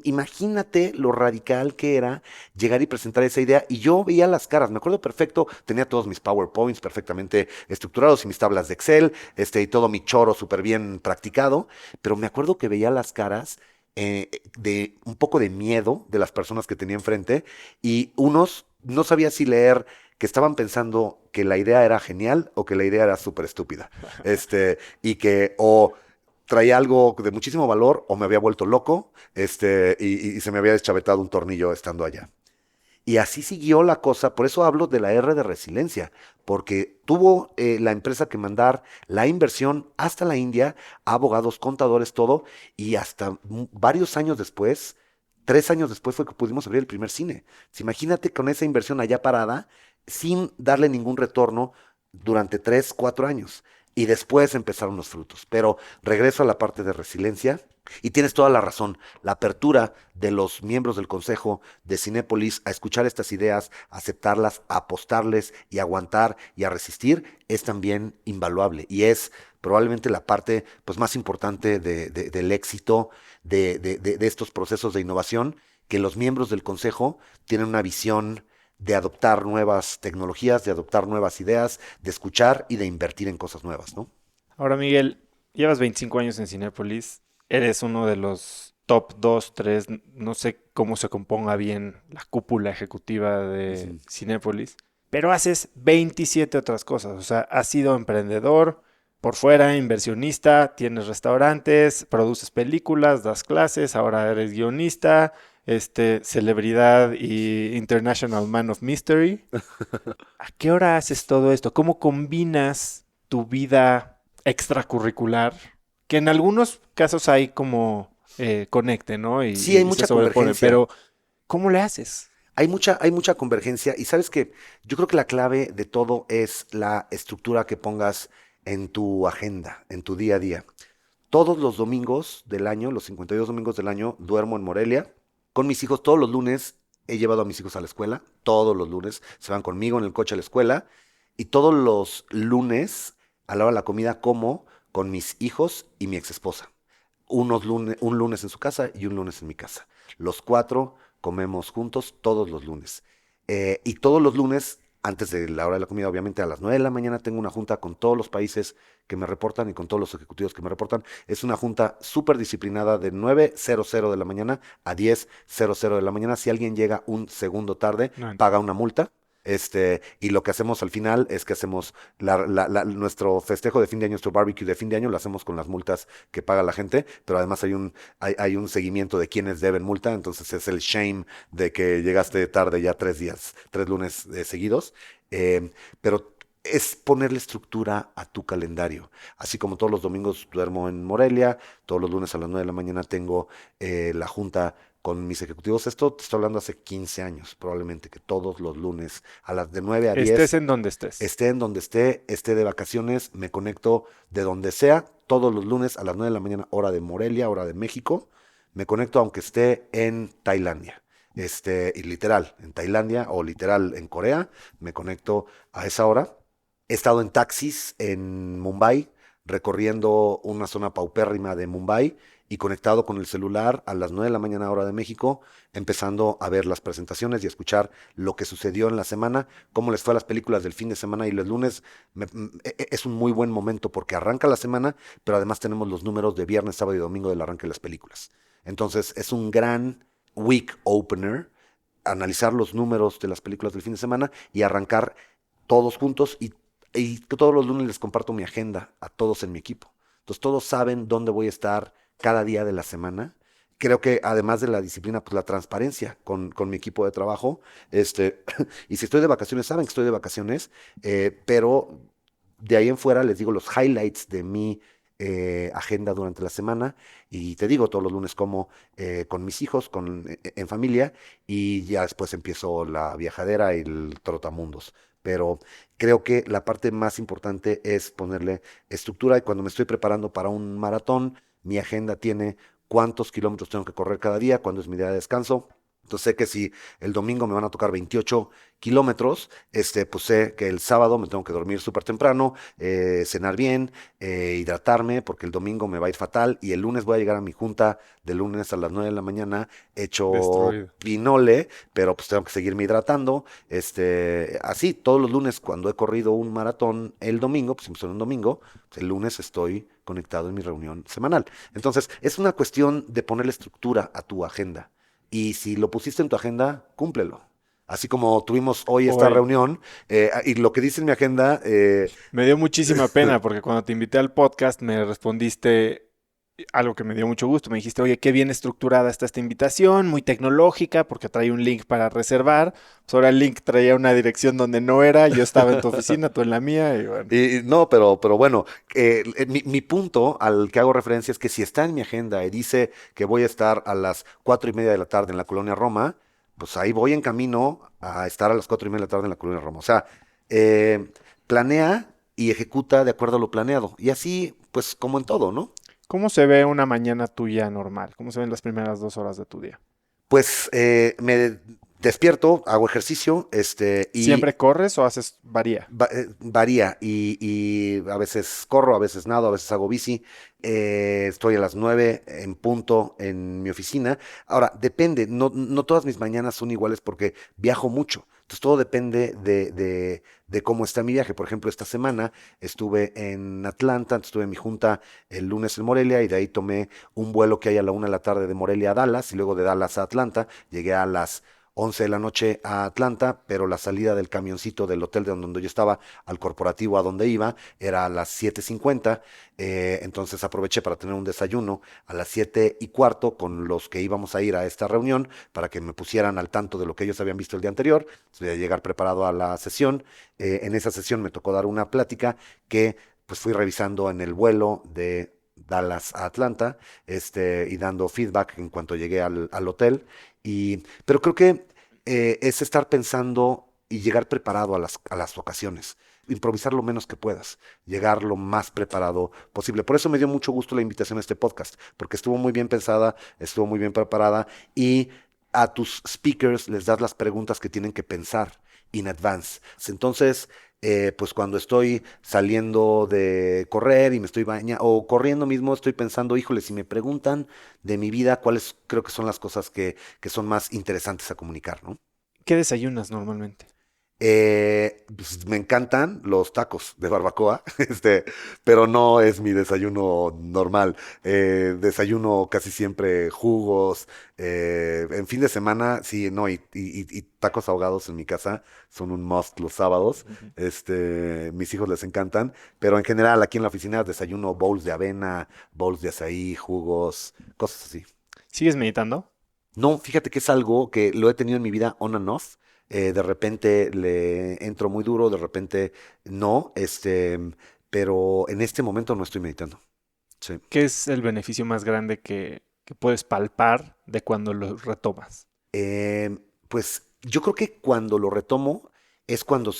Imagínate lo radical que era llegar y presentar esa idea. Y yo veía las caras, me acuerdo perfecto, tenía todos mis PowerPoints perfectamente estructurados y mis tablas de Excel, y todo mi choro súper bien practicado, pero me acuerdo que veía las caras de un poco de miedo de las personas que tenía enfrente y unos no sabía si leer que estaban pensando que la idea era genial o que la idea era súper estúpida. Y que o traía algo de muchísimo valor o me había vuelto loco, y se me había deschavetado un tornillo estando allá. Y así siguió la cosa, por eso hablo de la R de resiliencia, porque tuvo la empresa que mandar la inversión hasta la India, abogados, contadores, todo, y hasta varios años después, 3 años después fue que pudimos abrir el primer cine. Imagínate con esa inversión allá parada, sin darle ningún retorno durante 3, 4 años. Y después empezaron los frutos. Pero regreso a la parte de resiliencia. Y tienes toda la razón. La apertura de los miembros del consejo de Cinépolis a escuchar estas ideas, a aceptarlas, a apostarles y a aguantar y a resistir es también invaluable. Y es probablemente la parte pues, más importante del éxito de estos procesos de innovación, que los miembros del consejo tienen una visión de adoptar nuevas tecnologías, de adoptar nuevas ideas, de escuchar y de invertir en cosas nuevas, ¿no? Ahora, Miguel, llevas 25 años en Cinépolis, eres uno de los top 2, 3, no sé cómo se componga bien la cúpula ejecutiva de Ujú. Cinépolis, pero haces 27 otras cosas, o sea, has sido emprendedor, por fuera, inversionista, tienes restaurantes, produces películas, das clases, ahora eres guionista, celebridad y International Man of Mystery. ¿A qué hora haces todo esto? ¿Cómo combinas tu vida extracurricular? Que en algunos casos hay como conecte, ¿no? Sí, hay Y se mucha sobrepone, convergencia. pero ¿cómo le haces? Hay mucha convergencia y sabes que yo creo que la clave de todo es la estructura que pongas en tu agenda, en tu día a día. Todos los domingos del año, los 52 domingos del año, duermo en Morelia con mis hijos. Todos los lunes he llevado a mis hijos a la escuela. Todos los lunes se van conmigo en el coche a la escuela. Y todos los lunes, a la hora de la comida, como con mis hijos y mi exesposa. Un lunes en su casa y un lunes en mi casa. Los cuatro comemos juntos todos los lunes. Y todos los lunes, antes de la hora de la comida, obviamente a las 9 de la mañana, tengo una junta con todos los países que me reportan y con todos los ejecutivos que me reportan. Es una junta súper disciplinada de 9:00 de la mañana a 10:00 de la mañana. Si alguien llega un segundo tarde, No, paga una multa. Y lo que hacemos al final es que hacemos nuestro festejo de fin de año, nuestro barbecue de fin de año, lo hacemos con las multas que paga la gente, pero además hay un seguimiento de quienes deben multa, entonces es el shame de que llegaste tarde ya 3 días, 3 lunes seguidos. Pero es ponerle estructura a tu calendario. Así como todos los domingos duermo en Morelia, todos los lunes a las 9 de la mañana tengo la junta con mis ejecutivos. Esto te estoy hablando hace 15 años, probablemente, que todos los lunes a las de 9 a estés 10 en donde estés. esté en donde esté de vacaciones, me conecto de donde sea, todos los lunes a las 9 de la mañana, hora de Morelia, hora de México. Me conecto aunque esté en Tailandia. Y literal, en Tailandia o literal en Corea, me conecto a esa hora. He estado en taxis en Mumbai, recorriendo una zona paupérrima de Mumbai y conectado con el celular a las 9 de la mañana hora de México, empezando a ver las presentaciones y a escuchar lo que sucedió en la semana, cómo les fue a las películas del fin de semana y los lunes es un muy buen momento porque arranca la semana, pero además tenemos los números de viernes, sábado y domingo del arranque de las películas. Entonces es un gran week opener analizar los números de las películas del fin de semana y arrancar todos juntos y que todos los lunes les comparto mi agenda a todos en mi equipo. Entonces todos saben dónde voy a estar cada día de la semana. Creo que además de la disciplina, pues la transparencia con mi equipo de trabajo. Y si estoy de vacaciones, saben que estoy de vacaciones, pero de ahí en fuera les digo los highlights de mi agenda durante la semana y te digo, todos los lunes como con mis hijos, en familia y ya después empiezo la viajadera y el trotamundos. Pero creo que la parte más importante es ponerle estructura y cuando me estoy preparando para un maratón, mi agenda tiene cuántos kilómetros tengo que correr cada día, cuándo es mi día de descanso. Entonces sé que si el domingo me van a tocar 28 kilómetros, pues sé que el sábado me tengo que dormir súper temprano, cenar bien, hidratarme, porque el domingo me va a ir fatal y el lunes voy a llegar a mi junta de lunes a las 9 de la mañana hecho Destruido. pinole, pero pues tengo que seguirme hidratando. Así, todos los lunes cuando he corrido un maratón el domingo, pues siempre son un domingo, pues, el lunes estoy conectado en mi reunión semanal. Entonces, es una cuestión de ponerle estructura a tu agenda. Y si lo pusiste en tu agenda, cúmplelo. Así como tuvimos hoy esta Hoy reunión, y lo que dice en mi agenda, me dio muchísima pena porque cuando te invité al podcast me respondiste algo que me dio mucho gusto. Me dijiste, oye, qué bien estructurada está esta invitación, muy tecnológica, porque trae un link para reservar. Pues ahora el link traía una dirección donde no era, yo estaba en tu oficina, tú en la mía, y bueno. no, pero bueno, mi punto al que hago referencia es que si está en mi agenda y dice que voy a estar a las 4:30 de la tarde en la colonia Roma, pues ahí voy en camino a estar a las 4:30 de la tarde en la colonia Roma. O sea, eh, planea y ejecuta de acuerdo a lo planeado. Y así, pues como en todo, ¿no? ¿Cómo se ve una mañana tuya normal? ¿Cómo se ven las primeras 2 horas de tu día? Pues me despierto, hago ejercicio, y ¿Siempre corres o haces varía? varía y a veces corro, a veces nado, a veces hago bici. Estoy a las 9 en punto en mi oficina. Ahora, depende, no todas mis mañanas son iguales porque viajo mucho. Entonces todo depende de cómo está mi viaje. Por ejemplo, esta semana estuve en Atlanta, estuve en mi junta el lunes en Morelia y de ahí tomé un vuelo que hay a la 1 de la tarde de Morelia a Dallas y luego de Dallas a Atlanta. Llegué a las 11 de la noche a Atlanta, pero la salida del camioncito del hotel de donde yo estaba al corporativo a donde iba era a las 7:50. Entonces aproveché para tener un desayuno a las 7:15 con los que íbamos a ir a esta reunión para que me pusieran al tanto de lo que ellos habían visto el día anterior. Entonces, voy a llegar preparado a la sesión. En esa sesión me tocó dar una plática que pues fui revisando en el vuelo de Dallas a Atlanta, y dando feedback en cuanto llegué al hotel. Pero creo que es estar pensando y llegar preparado a las ocasiones. Improvisar lo menos que puedas, llegar lo más preparado posible. Por eso me dio mucho gusto la invitación a este podcast, porque estuvo muy bien pensada, estuvo muy bien preparada y a tus speakers les das las preguntas que tienen que pensar in advance. Entonces, pues cuando estoy saliendo de correr y me estoy bañando, o corriendo mismo, estoy pensando, híjole, si me preguntan de mi vida, cuáles creo que son las cosas que son más interesantes a comunicar, ¿no? ¿Qué desayunas normalmente? Pues, me encantan los tacos de barbacoa, pero no es mi desayuno normal. Desayuno casi siempre jugos. En fin de semana, sí, no, y tacos ahogados en mi casa son un must los sábados. Ujú. Mis hijos les encantan, pero en general aquí en la oficina desayuno bowls de avena, bowls de azaí, jugos, cosas así. ¿Sigues meditando? No, fíjate que es algo que lo he tenido en mi vida on and off. De repente le entro muy duro, de repente no, pero en este momento no estoy meditando. Sí. ¿Qué es el beneficio más grande que puedes palpar de cuando lo retomas? Pues yo creo que cuando lo retomo es cuando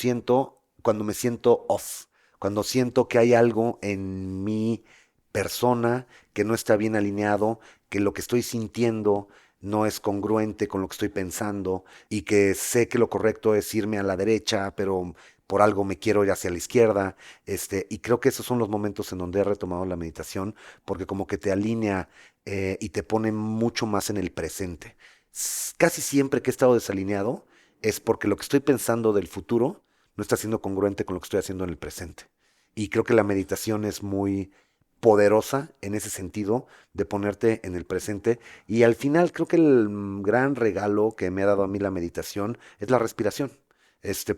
me siento off, cuando siento que hay algo en mi persona que no está bien alineado, que lo que estoy sintiendo no es congruente con lo que estoy pensando y que sé que lo correcto es irme a la derecha, pero por algo me quiero ir hacia la izquierda. Y creo que esos son los momentos en donde he retomado la meditación, porque como que te alinea y te pone mucho más en el presente. Casi siempre que he estado desalineado es porque lo que estoy pensando del futuro no está siendo congruente con lo que estoy haciendo en el presente. Y creo que la meditación es muy poderosa en ese sentido de ponerte en el presente. Y al final creo que el gran regalo que me ha dado a mí la meditación es la respiración.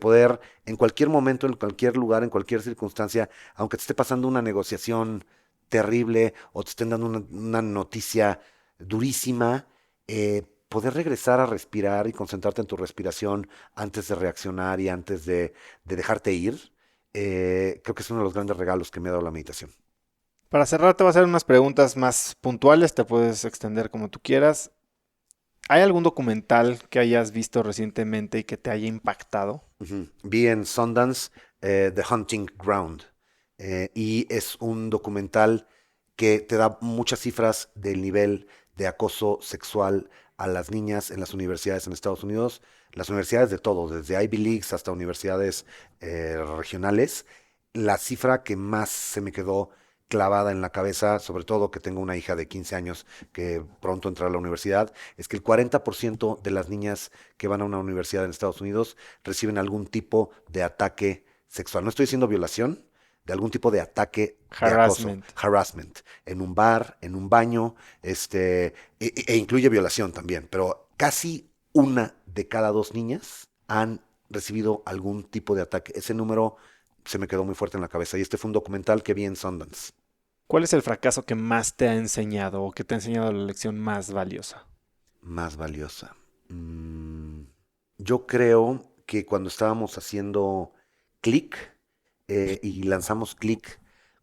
Poder en cualquier momento, en cualquier lugar, en cualquier circunstancia, aunque te esté pasando una negociación terrible o te estén dando una noticia durísima, poder regresar a respirar y concentrarte en tu respiración antes de reaccionar y antes de dejarte ir, creo que es uno de los grandes regalos que me ha dado la meditación. Para cerrar, te voy a hacer unas preguntas más puntuales, te puedes extender como tú quieras. ¿Hay algún documental que hayas visto recientemente y que te haya impactado? Vi en Sundance The Hunting Ground y es un documental que te da muchas cifras del nivel de acoso sexual a las niñas en las universidades en Estados Unidos, las universidades de todo, desde Ivy Leagues hasta universidades regionales. La cifra que más se me quedó clavada en la cabeza, sobre todo que tengo una hija de 15 años que pronto entrará a la universidad, es que el 40% de las niñas que van a una universidad en Estados Unidos reciben algún tipo de ataque sexual. No estoy diciendo violación, de algún tipo de ataque de acoso, Harassment. harassment, en un bar, en un baño, e incluye violación también, pero casi una de cada dos niñas han recibido algún tipo de ataque. Ese número se me quedó muy fuerte en la cabeza y este fue un documental que vi en Sundance. ¿Cuál es el fracaso que más te ha enseñado o que te ha enseñado la lección más valiosa? Más valiosa. Mm, yo creo que cuando estábamos haciendo Click y lanzamos Click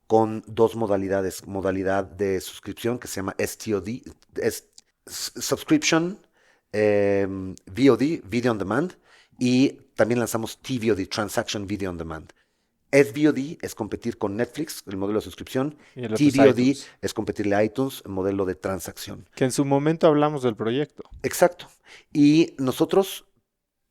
con dos modalidades, modalidad de suscripción que se llama STOD, es Subscription, VOD, Video on Demand, y también lanzamos TVOD, Transaction Video on Demand. SVOD es competir con Netflix, el modelo de suscripción. Y el otro es TVOD iTunes. es competirle a iTunes, el modelo de transacción. Que en su momento hablamos del proyecto. Exacto. Y nosotros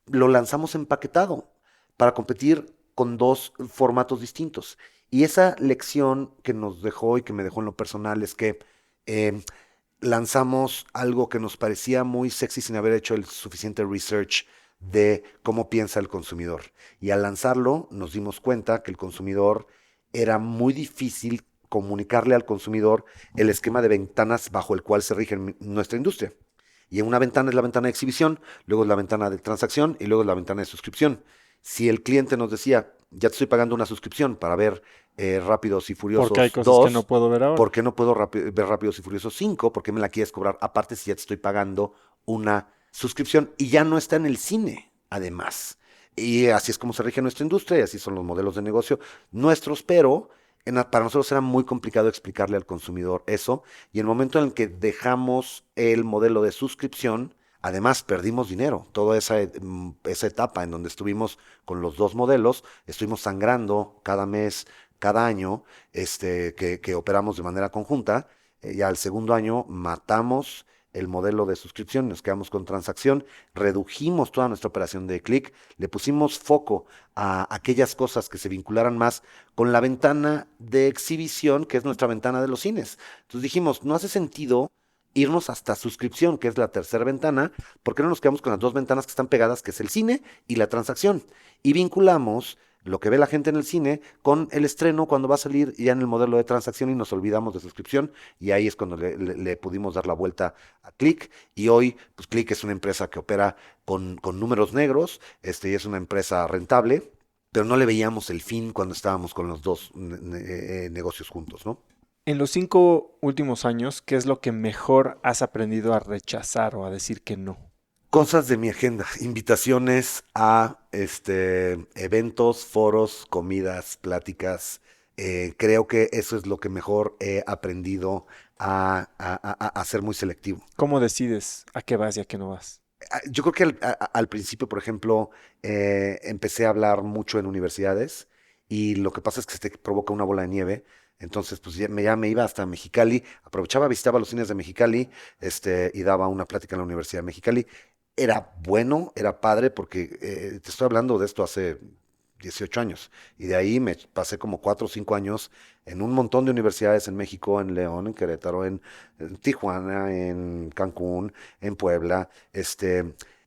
lo lanzamos empaquetado para competir con dos formatos distintos. Y esa lección que nos dejó y que me dejó en lo personal es que eh, lanzamos algo que nos parecía muy sexy sin haber hecho el suficiente research de cómo piensa el consumidor. Y al lanzarlo nos dimos cuenta que el consumidor era muy difícil comunicarle al consumidor el esquema de ventanas bajo el cual se rige nuestra industria. Y en una ventana es la ventana de exhibición, luego es la ventana de transacción y luego es la ventana de suscripción. Si el cliente nos decía, ya te estoy pagando una suscripción para ver Rápidos y Porque hay Furiosos cosas que no 2, puedo ver ahora. ¿por qué no puedo ver Rápidos y Furiosos 5? ¿Por qué me la quieres cobrar aparte si ya te estoy pagando una suscripción? Y ya no está en el cine, además. Y así es como se rige nuestra industria y así son los modelos de negocio nuestros, pero para nosotros era muy complicado explicarle al consumidor eso. Y en el momento en el que dejamos el modelo de suscripción, además perdimos dinero. Toda esa etapa en donde estuvimos con los dos modelos, estuvimos sangrando cada mes, cada año, que operamos de manera conjunta. Ya al segundo año matamos el modelo de suscripción, nos quedamos con transacción, redujimos toda nuestra operación de click, le pusimos foco a aquellas cosas que se vincularan más con la ventana de exhibición, que es nuestra ventana de los cines. Entonces dijimos, no hace sentido irnos hasta suscripción, que es la tercera ventana, ¿por qué no nos quedamos con las dos ventanas que están pegadas, que es el cine y la transacción? Y vinculamos lo que ve la gente en el cine con el estreno cuando va a salir ya en el modelo de transacción y nos olvidamos de suscripción y ahí es cuando le pudimos dar la vuelta a Click y hoy pues Click es una empresa que opera con números negros, y es una empresa rentable, pero no le veíamos el fin cuando estábamos con los dos negocios juntos, ¿no? En los 5 últimos años, ¿qué es lo que mejor has aprendido a rechazar o a decir que no? Cosas de mi agenda, invitaciones a eventos, foros, comidas, pláticas. Creo que eso es lo que mejor he aprendido a ser muy selectivo. ¿Cómo decides a qué vas y a qué no vas? Yo creo que al principio, por ejemplo, empecé a hablar mucho en universidades y lo que pasa es que se te provoca una bola de nieve. Entonces, pues ya me iba hasta Mexicali, aprovechaba, visitaba los cines de Mexicali, y daba una plática en la Universidad de Mexicali. Era bueno, era padre, porque te estoy hablando de esto hace 18 años. Y de ahí me pasé como 4 o 5 años en un montón de universidades en México, en León, en Querétaro, en Tijuana, en Cancún, en Puebla.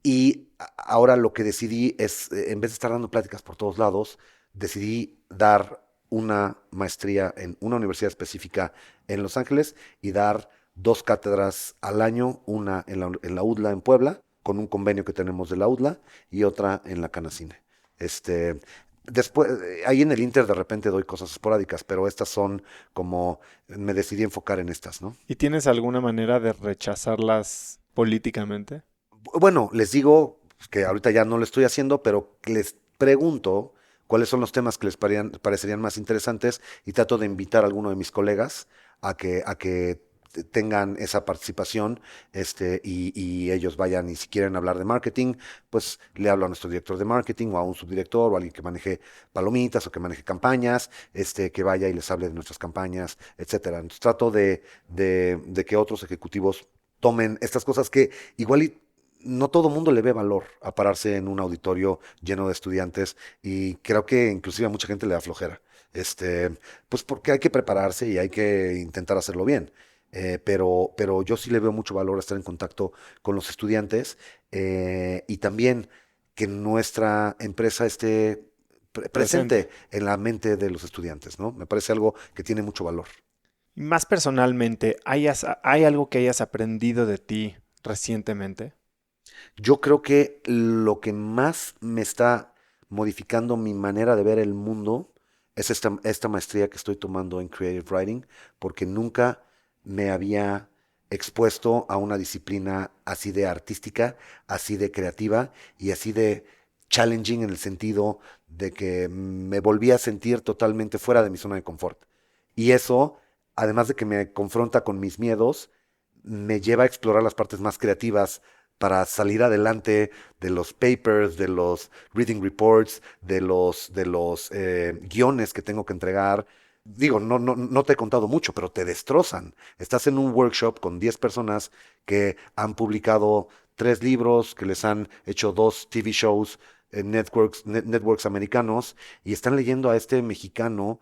Y ahora lo que decidí es, en vez de estar dando pláticas por todos lados, decidí dar una maestría en una universidad específica en Los Ángeles y dar dos cátedras al año, una en la UDLA en Puebla, con un convenio que tenemos de la UDLA, y otra en la Canacine. Este, Después, ahí en el Inter de repente doy cosas esporádicas, pero estas son como, me decidí enfocar en estas, ¿no? ¿Y tienes alguna manera de rechazarlas políticamente? Bueno, les digo que ahorita ya no lo estoy haciendo, pero les pregunto cuáles son los temas que les parecerían más interesantes y trato de invitar a alguno de mis colegas a que tengan esa participación y ellos vayan y si quieren hablar de marketing, pues le hablo a nuestro director de marketing o a un subdirector o a alguien que maneje palomitas o que maneje campañas, que vaya y les hable de nuestras campañas, etcétera. Entonces trato de que otros ejecutivos tomen estas cosas que igual y no todo mundo le ve valor a pararse en un auditorio lleno de estudiantes y creo que inclusive a mucha gente le da flojera. Pues porque hay que prepararse y hay que intentar hacerlo bien. Pero yo sí le veo mucho valor a estar en contacto con los estudiantes y también que nuestra empresa esté Presente. presente en la mente de los estudiantes, ¿no? Me parece algo que tiene mucho valor. Y más personalmente, ¿hay algo que hayas aprendido de ti recientemente? Yo creo que lo que más me está modificando mi manera de ver el mundo es esta maestría que estoy tomando en Creative Writing, porque nunca me había expuesto a una disciplina así de artística, así de creativa y así de challenging en el sentido de que me volví a sentir totalmente fuera de mi zona de confort. Y eso, además de que me confronta con mis miedos, me lleva a explorar las partes más creativas para salir adelante de los papers, de los reading reports, de los guiones que tengo que entregar. Digo, no te he contado mucho, pero te destrozan. Estás en un workshop con 10 personas que han publicado 3 libros, que les han hecho 2 TV shows en networks americanos y están leyendo a este mexicano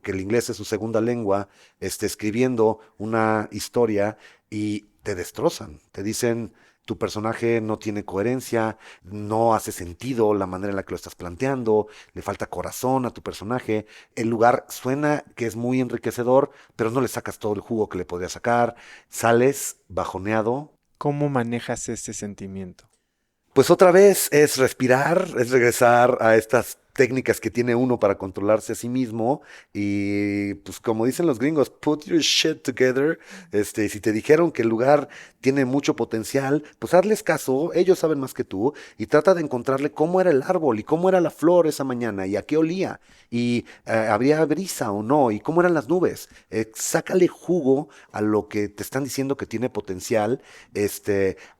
que el inglés es su segunda lengua, escribiendo una historia y te destrozan. Te dicen, tu personaje no tiene coherencia, no hace sentido la manera en la que lo estás planteando, le falta corazón a tu personaje, el lugar suena que es muy enriquecedor, pero no le sacas todo el jugo que le podrías sacar, sales bajoneado. ¿Cómo manejas ese sentimiento? Pues otra vez es respirar, es regresar a estas técnicas que tiene uno para controlarse a sí mismo y pues como dicen los gringos, put your shit together. Si te dijeron que el lugar tiene mucho potencial, pues hazles caso, ellos saben más que tú y trata de encontrarle cómo era el árbol y cómo era la flor esa mañana y a qué olía y habría brisa o no y cómo eran las nubes. Sácale jugo a lo que te están diciendo que tiene potencial,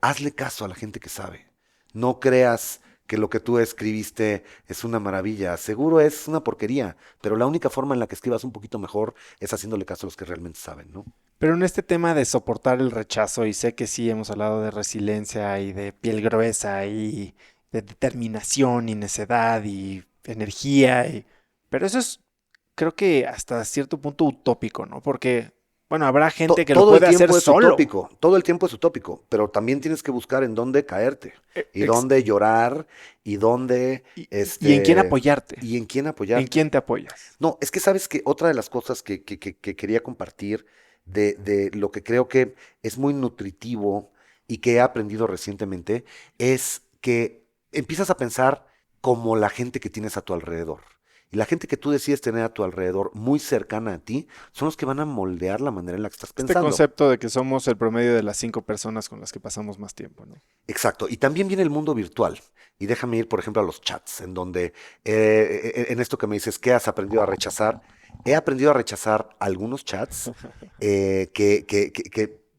hazle caso a la gente que sabe. No creas que lo que tú escribiste es una maravilla. Seguro es una porquería, pero la única forma en la que escribas un poquito mejor es haciéndole caso a los que realmente saben, ¿no? Pero en este tema de soportar el rechazo, y sé que sí hemos hablado de resiliencia y de piel gruesa y de determinación y necedad y energía, pero eso es, creo que hasta cierto punto utópico, ¿no? Porque, bueno, habrá gente que lo Todo el puede hacer tiempo es solo. utópico, todo el tiempo es utópico, pero también tienes que buscar en dónde caerte E- y ex- dónde llorar y dónde, y en quién apoyarte, y en quién en apoyarte. quién te apoyas. No, es que sabes que otra de las cosas que quería compartir de lo que creo que es muy nutritivo y que he aprendido recientemente es que empiezas a pensar como la gente que tienes a tu alrededor. Y la gente que tú decides tener a tu alrededor muy cercana a ti son los que van a moldear la manera en la que estás Este pensando. concepto de que somos el promedio de las 5 personas con las que pasamos más tiempo, ¿no? Exacto. Y también viene el mundo virtual. Y déjame ir, por ejemplo, a los chats, en donde, en esto que me dices, ¿qué has aprendido a rechazar? He aprendido a rechazar algunos chats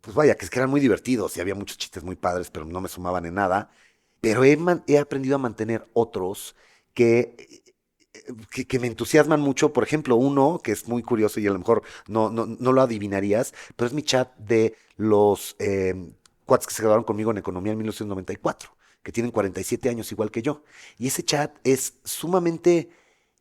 pues vaya, que eran muy divertidos y había muchos chistes muy padres, pero no me sumaban en nada. Pero he aprendido a mantener otros que, que me entusiasman mucho. Por ejemplo, uno que es muy curioso y a lo mejor no lo adivinarías, pero es mi chat de los cuates que se graduaron conmigo en economía en 1994, que tienen 47 años igual que yo. Y ese chat es sumamente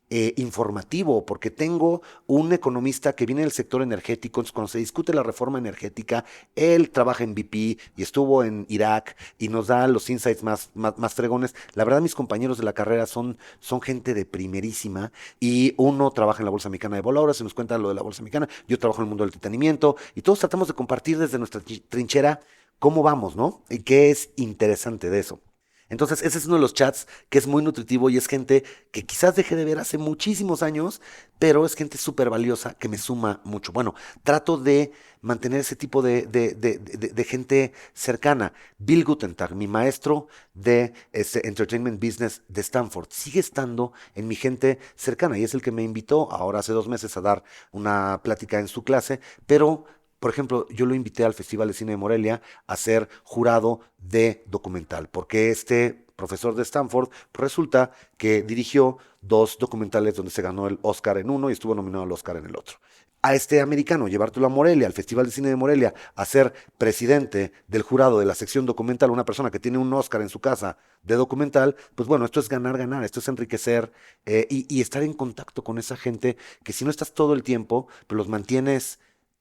informativo, porque tengo un economista que viene del sector energético, entonces cuando se discute la reforma energética, él trabaja en BP y estuvo en Irak y nos da los insights más fregones. La verdad, mis compañeros de la carrera son gente de primerísima y uno trabaja en la Bolsa Mexicana de Valores, se nos cuenta lo de la Bolsa Mexicana, yo trabajo en el mundo del entretenimiento y todos tratamos de compartir desde nuestra trinchera cómo vamos, ¿no? Y qué es interesante de eso. Entonces, ese es uno de los chats que es muy nutritivo y es gente que quizás dejé de ver hace muchísimos años, pero es gente súper valiosa que me suma mucho. Bueno, trato de mantener ese tipo de gente cercana. Bill Gutentag, mi maestro de Entertainment Business de Stanford, sigue estando en mi gente cercana y es el que me invitó ahora hace 2 meses a dar una plática en su clase, pero por ejemplo, yo lo invité al Festival de Cine de Morelia a ser jurado de documental, porque este profesor de Stanford pues resulta que dirigió 2 documentales donde se ganó el Oscar en uno y estuvo nominado al Oscar en el otro. A este americano, llevártelo a Morelia, al Festival de Cine de Morelia, a ser presidente del jurado de la sección documental, una persona que tiene un Oscar en su casa de documental, pues bueno, esto es ganar, ganar, esto es enriquecer y estar en contacto con esa gente que si no estás todo el tiempo, pues los mantienes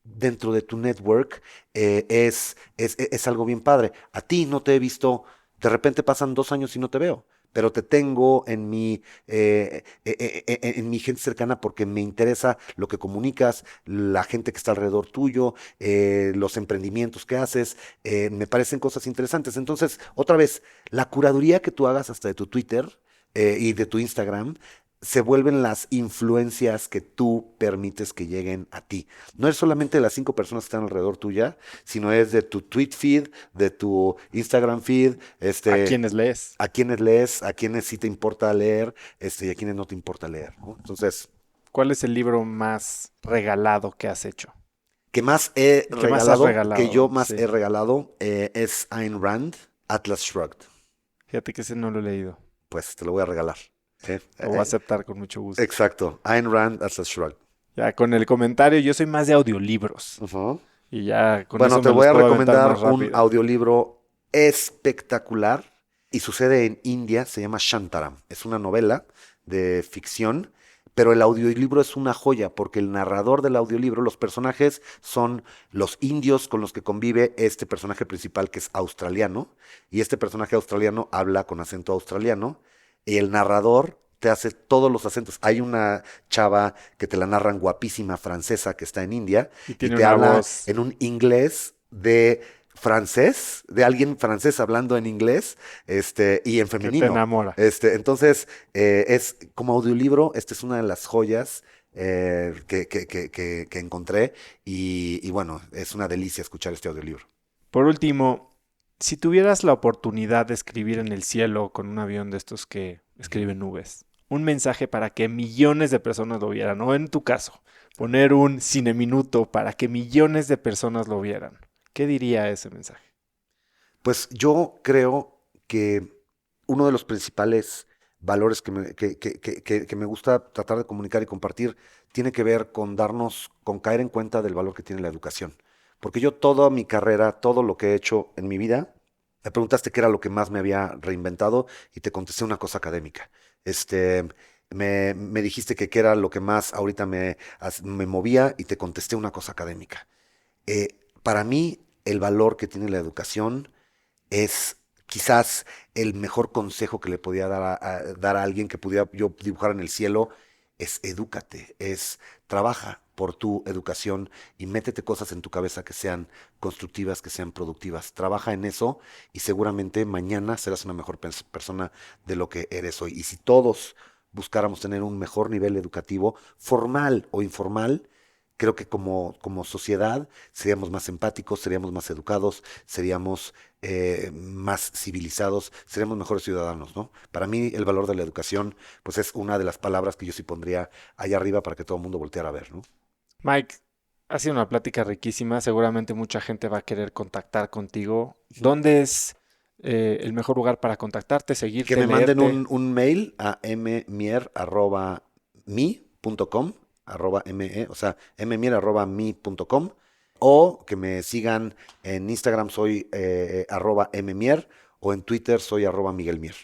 dentro de tu network, es algo bien padre. A ti no te he visto, de repente pasan 2 años y no te veo, pero te tengo en mi gente cercana porque me interesa lo que comunicas, la gente que está alrededor tuyo, los emprendimientos que haces, me parecen cosas interesantes. Entonces, otra vez, la curaduría que tú hagas hasta de tu Twitter y de tu Instagram se vuelven las influencias que tú permites que lleguen a ti. No es solamente de las 5 personas que están alrededor tuya, sino es de tu tweet feed, de tu Instagram feed, ¿A quiénes lees? a quienes sí te importa leer, y a quienes no te importa leer, ¿no? Entonces, ¿Cuál es el libro más regalado que has hecho? ¿qué más he ¿Qué más has regalado? Que yo regalado? más Sí. he regalado es Ayn Rand, Atlas Shrugged. Fíjate que ese no lo he leído. Pues te lo voy a regalar. ¿Sí? Lo voy a aceptar con mucho gusto. Exacto, Ayn Rand, Atlas Shrugged. Ya con el comentario, yo soy más de audiolibros. Ujú. Y ya con Bueno, eso te me voy los a puedo aventar recomendar más un rápido. audiolibro espectacular y sucede en India, se llama Shantaram. Es una novela de ficción, pero el audiolibro es una joya porque el narrador del audiolibro, los personajes son los indios con los que convive este personaje principal que es australiano y este personaje australiano habla con acento australiano y el narrador te hace todos los acentos. Hay una chava que te la narran guapísima francesa que está en India Y y tiene te una habla voz. en un inglés de francés, de alguien francés hablando en inglés, y en Que te femenino. enamora. Entonces, es como audiolibro, esta es una de las joyas que encontré y bueno, es una delicia escuchar este audiolibro. Por último, si tuvieras la oportunidad de escribir en el cielo con un avión de estos que escriben nubes, un mensaje para que millones de personas lo vieran, o en tu caso, poner un cineminuto para que millones de personas lo vieran, ¿qué diría ese mensaje? Pues yo creo que uno de los principales valores que me gusta tratar de comunicar y compartir tiene que ver con con caer en cuenta del valor que tiene la educación. Porque yo toda mi carrera, todo lo que he hecho en mi vida, me preguntaste qué era lo que más me había reinventado y te contesté una cosa académica. Me dijiste que qué era lo que más ahorita me movía y te contesté una cosa académica. Eh, para mí, el valor que tiene la educación es quizás el mejor consejo que le podía dar a alguien que pudiera yo dibujar en el cielo, es edúcate, es trabaja por tu educación y métete cosas en tu cabeza que sean constructivas, que sean productivas. Trabaja en eso y seguramente mañana serás una mejor persona de lo que eres hoy. Y si todos buscáramos tener un mejor nivel educativo, formal o informal, creo que como sociedad seríamos más empáticos, seríamos más educados, seríamos más civilizados, seríamos mejores ciudadanos, ¿no? Para mí el valor de la educación, pues es una de las palabras que yo sí pondría allá arriba para que todo el mundo volteara a ver, ¿no? Mike, ha sido una plática riquísima, seguramente mucha gente va a querer contactar contigo. Ujú. ¿Dónde es el mejor lugar para contactarte, Que seguirte, me manden leerte? un mail a mmier@mi.com, o sea, mmier@mi.com, o que me sigan en Instagram, soy @mmier, o en Twitter soy @miguelmier.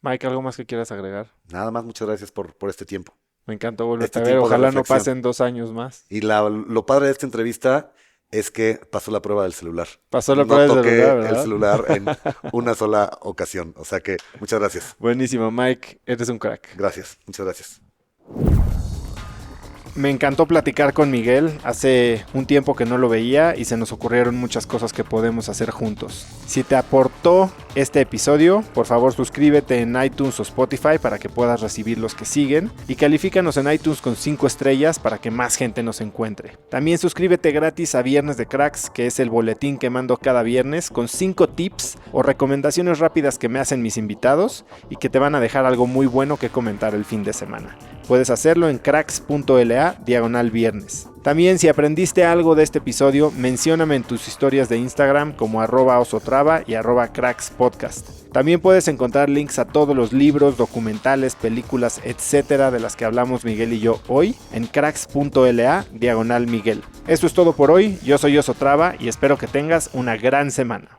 Mike, ¿algo más que quieras agregar? Nada más, muchas gracias por este tiempo. Me encantó volverte Este a ver. tiempo de Ojalá no reflexión. pasen 2 años más. Y lo padre de esta entrevista es que pasó la prueba del celular. Pasó la No prueba del toqué celular, el ¿verdad? celular en una sola ocasión. O sea que muchas gracias. Buenísimo, Mike. Eres un crack. Gracias, muchas gracias. Me encantó platicar con Miguel, hace un tiempo que no lo veía y se nos ocurrieron muchas cosas que podemos hacer juntos. Si te aportó este episodio, por favor suscríbete en iTunes o Spotify para que puedas recibir los que siguen y califícanos en iTunes con 5 estrellas para que más gente nos encuentre. También suscríbete gratis a Viernes de Cracks, que es el boletín que mando cada viernes con 5 tips o recomendaciones rápidas que me hacen mis invitados y que te van a dejar algo muy bueno que comentar el fin de semana. Puedes hacerlo en cracks.la/viernes. También si aprendiste algo de este episodio, mencióname en tus historias de Instagram como @osotrava y @crackspodcast. También puedes encontrar links a todos los libros, documentales, películas, etcétera de las que hablamos Miguel y yo hoy en cracks.la/Miguel. Eso es todo por hoy, yo soy Oso Trava y espero que tengas una gran semana.